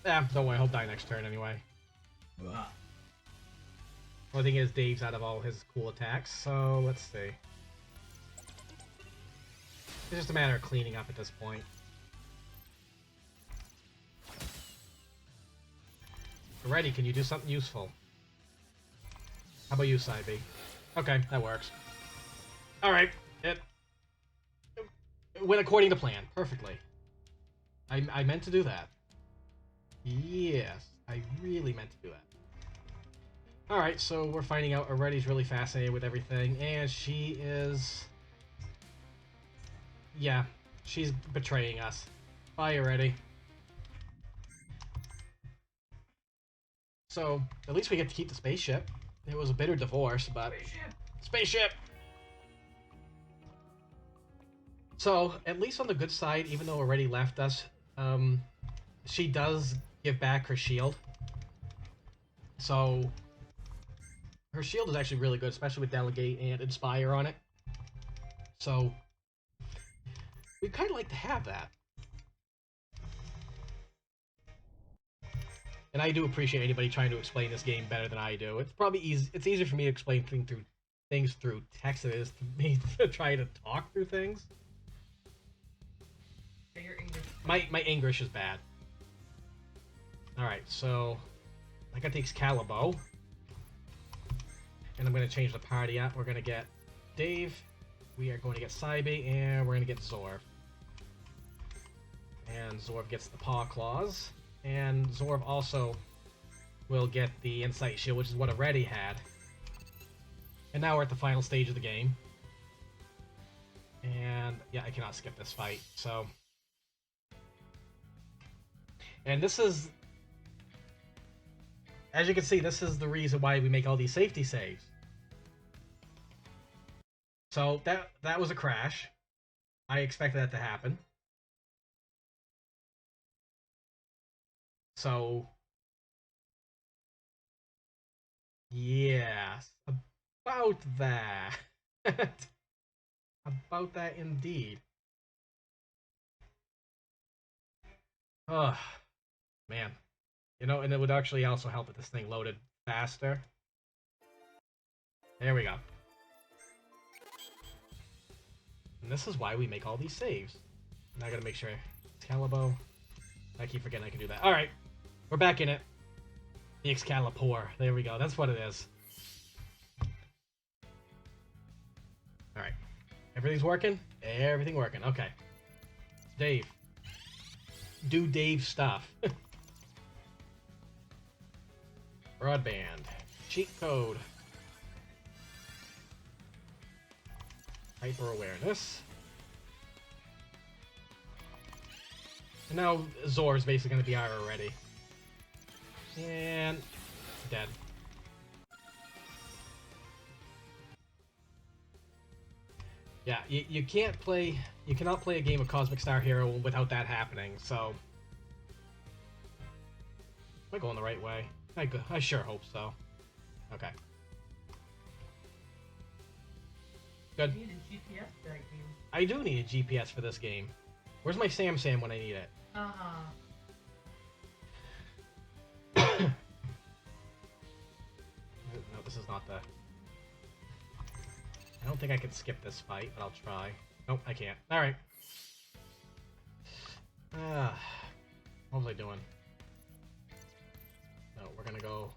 Yeah, don't worry, he'll die next turn anyway. Only thing is, Dave's out of all his cool attacks, so let's see. It's just a matter of cleaning up at this point. Alrighty, can you do something useful? How about you, Side B? Okay, that works. Alright, it went according to plan, perfectly. I meant to do that. Yes, I really meant to do that. Alright, so we're finding out Aretti's really fascinated with everything, and she is... Yeah, she's betraying us. Bye, Aretti. So, at least we get to keep the spaceship. It was a bitter divorce, but... Spaceship! So, at least on the good side, even though Aretti left us, she does give back her shield. So, her shield is actually really good, especially with Delegate and Inspire on it. So, we'd kind of like to have that. And I do appreciate anybody trying to explain this game better than I do. It's probably easy. It's easier for me to explain things through text than it is to me to try to talk through things. Your English. My English is bad. Alright, so I got the Excalibur. And I'm going to change the party up. We're going to get Dave. We are going to get Saibi. And we're going to get Zorv. And Zorv gets the Paw Claws. And Zorv also will get the Insight Shield, which is what Aretti had. And now we're at the final stage of the game. And yeah, I cannot skip this fight, so... And this is... As you can see, this is the reason why we make all these safety saves. So that was a crash. I expected that to happen. So... Yes, about that. About that indeed. Oh, man. You know, and it would actually also help if this thing loaded faster. There we go. And this is why we make all these saves. Now I gotta make sure. Excalibur. I keep forgetting I can do that. Alright. We're back in it. The Excalibur. There we go. That's what it is. Alright. Everything's working? Everything working. Okay. Dave. Do Dave stuff. Broadband. Cheat code. Hyper awareness. Now Zor's basically going to be IRA ready. And dead. Yeah, you can't play, you cannot play a game of Cosmic Star Hero without that happening, so... Am I going the right way? I sure hope so. Okay. Good. You need a GPS for that game. I do need a GPS for this game. Where's my Sam when I need it? Uh-huh. No, this is not the... I don't think I can skip this fight, but I'll try. Nope, I can't. Alright. What was I doing? No, we're gonna go...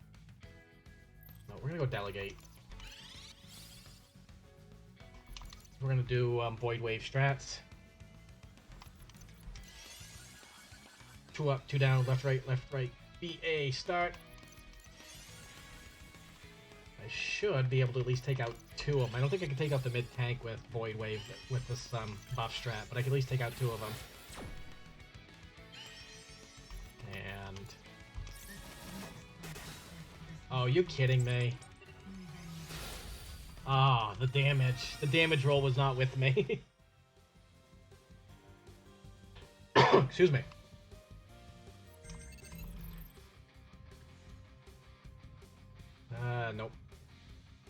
No, we're gonna go delegate. We're gonna do Void Wave strats. 2 up, 2 down, left, right, BA, start. I should be able to at least take out 2 of them. I don't think I can take out the mid-tank with Void Wave with this buff strat, but I can at least take out 2 of them. And... Oh, you kidding me? Ah, oh, the damage. The damage roll was not with me. Excuse me. Nope.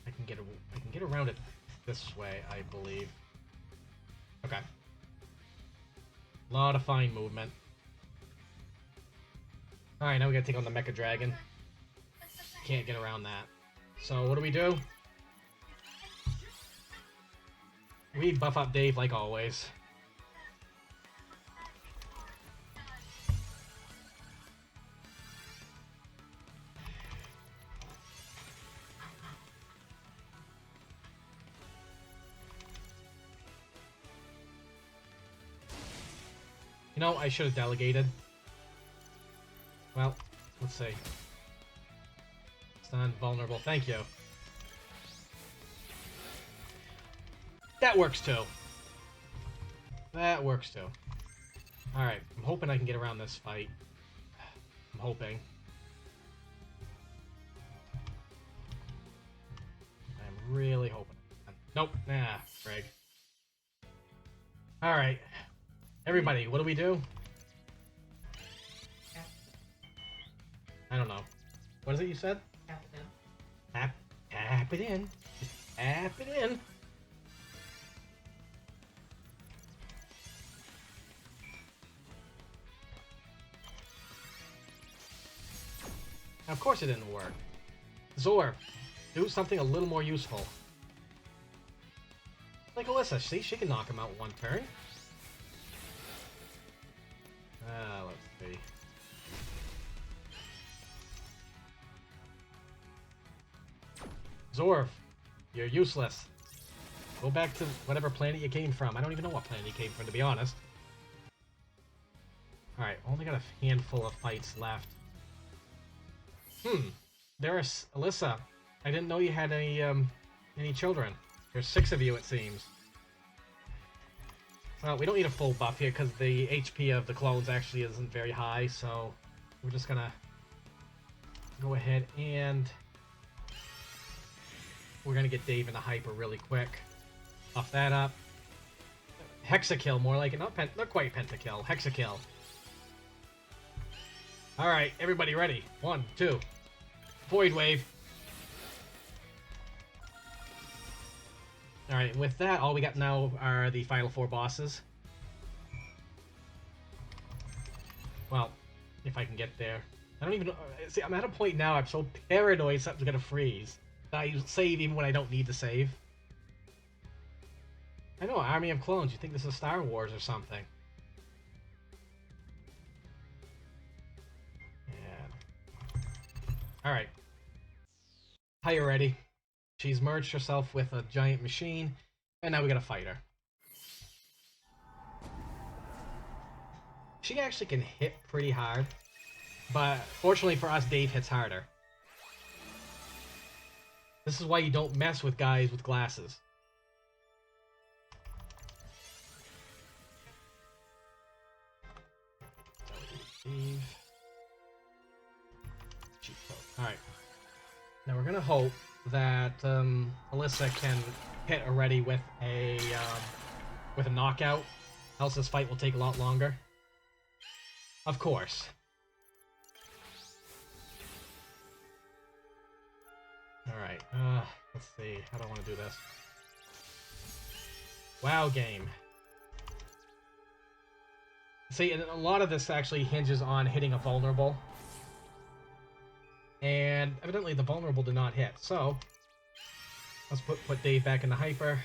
I can get around it this way, I believe. Okay. A lot of fine movement. Alright, now we gotta take on the Mecha Dragon. Can't get around that. So, what do? We buff up Dave like always. You know, I should have delegated. Well, let's see. Stand vulnerable. Thank you. That works too. That works too. Alright, I'm hoping I can get around this fight. I'm hoping. I'm really hoping. Nope. Nah, Greg. Alright. Everybody, what do we do? I don't know. What is it you said? Tap it in. Tap it in. Just tap it in. Now, of course it didn't work. Zor, do something a little more useful. Like Alyssa, see, she can knock him out one turn. Let's see. Zorv, you're useless. Go back to whatever planet you came from. I don't even know what planet you came from, to be honest. Alright, only got a handful of fights left. There's Alyssa. I didn't know you had any children. There's 6 of you, it seems. Well, we don't need a full buff here because the HP of the clones actually isn't very high, so we're just gonna go ahead and we're gonna get Dave into hyper really quick. Buff that up. Hexakill, more like it. Not quite pentakill. Hexakill. Alright, everybody ready? 1, 2. Void Wave. Alright, with that, all we got now are the final 4 bosses. Well, if I can get there. I don't even know. See, I'm at a point now, I'm so paranoid something's gonna freeze. I save even when I don't need to save. I know, Army of Clones. You think this is Star Wars or something. Yeah. Alright. Hire ready. She's merged herself with a giant machine, and now we gotta fight her. She actually can hit pretty hard, but fortunately for us, Dave hits harder. This is why you don't mess with guys with glasses. Now we're gonna hope that Alyssa can hit already with a knockout, else this fight will take a lot longer. Of course. Alright, let's see. How do I want to do this? WoW game. See, and a lot of this actually hinges on hitting a vulnerable. And evidently the vulnerable did not hit, so let's put Dave back in the hyper.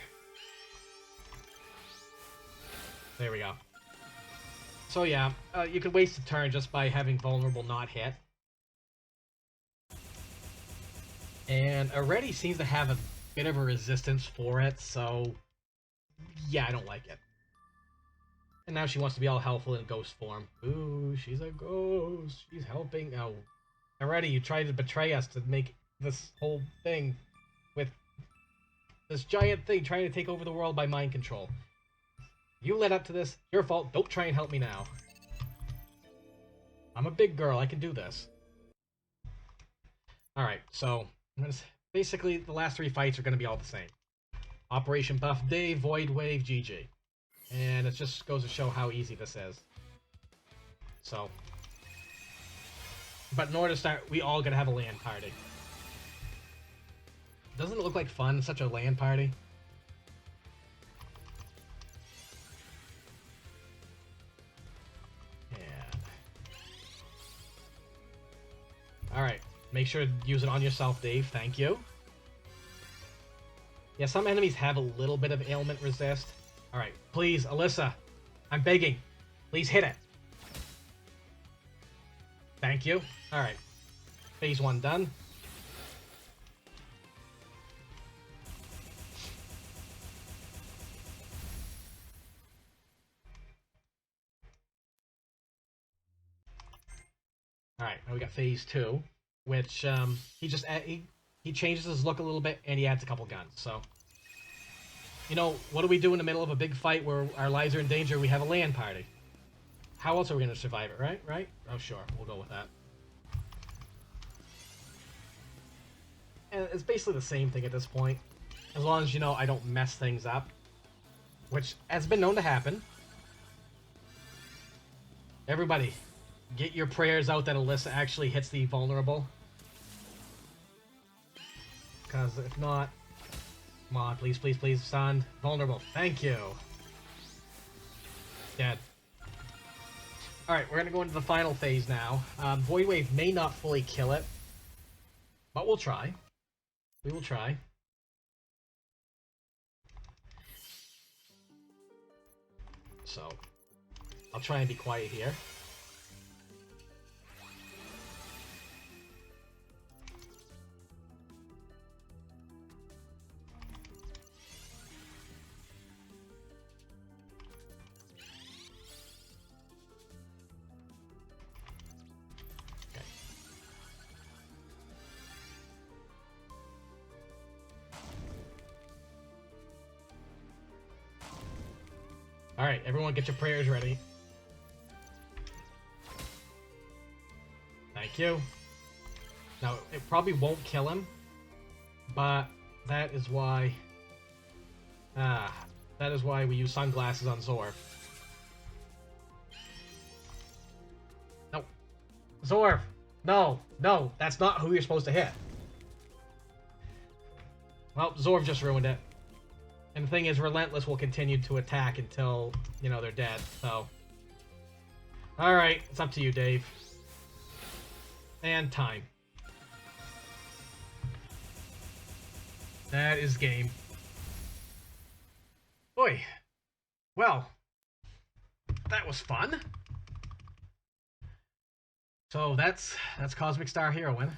There we go. So yeah, you could waste a turn just by having vulnerable not hit. And already seems to have a bit of a resistance for it, so yeah, I don't like it. And now she wants to be all helpful in ghost form. Ooh, she's a ghost. She's helping. Oh, already you tried to betray us to make this whole thing with this giant thing trying to take over the world by mind control. You led up to this. Your fault. Don't try and help me now. I'm a big girl. I can do this. Alright, so basically the last 3 fights are going to be all the same. Operation Buff Day, Void Wave, GG. And it just goes to show how easy this is. So. But in order to start, we all gotta have a LAN party. Doesn't it look like fun, such a LAN party? And... Alright, make sure to use it on yourself, Dave, thank you. Yeah, some enemies have a little bit of ailment resist. Alright, please, Alyssa, I'm begging. Please hit it. Thank you. Alright. Phase 1 done. Alright, now we got phase 2, which he changes his look a little bit and he adds a couple guns, so. You know, what do we do in the middle of a big fight where our lives are in danger? We have a LAN party. How else are we going to survive it, right? Right? Oh, sure. We'll go with that. And it's basically the same thing at this point. As long as, you know, I don't mess things up. Which has been known to happen. Everybody, get your prayers out that Alyssa actually hits the vulnerable. Because if not... Come on, please, please, please, son. Vulnerable. Thank you. Dead. Alright, we're going to go into the final phase now. Void Wave may not fully kill it. But we'll try. We will try. So, I'll try and be quiet here. Alright, everyone get your prayers ready. Thank you. Now, it probably won't kill him, but that is why... that is why we use sunglasses on Zorv. No. Zorv! No! No! That's not who you're supposed to hit. Well, Zorv just ruined it. And the thing is, Relentless will continue to attack until, you know, they're dead, so... Alright, it's up to you, Dave. And time. That is game. Oi. Well, that was fun. So that's Cosmic Star Heroine.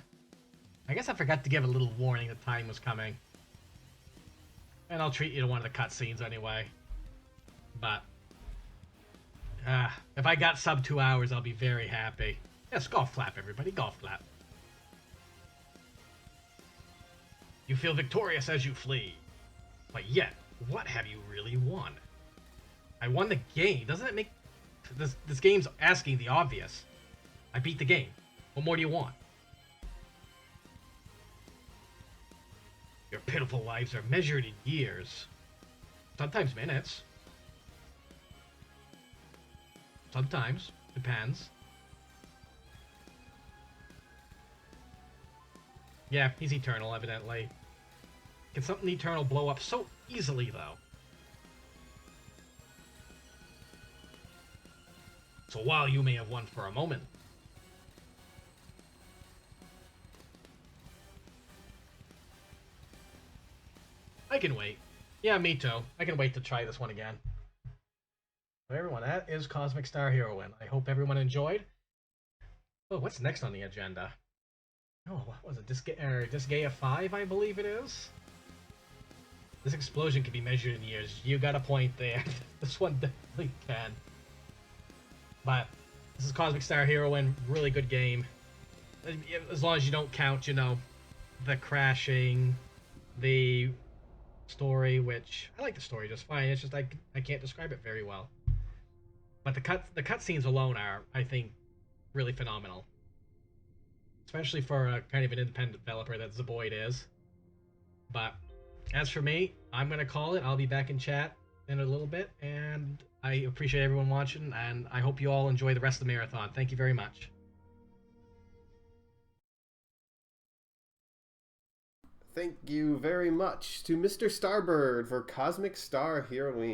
I guess I forgot to give a little warning that time was coming. And I'll treat you to one of the cutscenes anyway. But, if I got sub 2 hours, I'll be very happy. Yes, golf clap, everybody, golf clap. You feel victorious as you flee. But yet, what have you really won? I won the game. Doesn't it make... This game's asking the obvious. I beat the game. What more do you want? Your pitiful lives are measured in years. Sometimes minutes. Sometimes. Depends. Yeah, he's eternal, evidently. Can something eternal blow up so easily, though? So while you may have won for a moment, I can wait. Yeah, me too. I can wait to try this one again. So everyone, that is Cosmic Star Heroine. I hope everyone enjoyed. Oh, what's next on the agenda? Oh, what was it? Disgaea 5, I believe it is? This explosion can be measured in years. You got a point there. This one definitely can. But this is Cosmic Star Heroine. Really good game. As long as you don't count, you know, the crashing, the story, which I like the story just fine. It's just I can't describe it very well. But the cutscenes alone are, I think, really phenomenal. Especially for a kind of an independent developer that Zeboid is. But as for me, I'm gonna call it. I'll be back in chat in a little bit, and I appreciate everyone watching, and I hope you all enjoy the rest of the marathon. Thank you very much. Thank you very much to MrStarBird for Cosmic Star Heroine.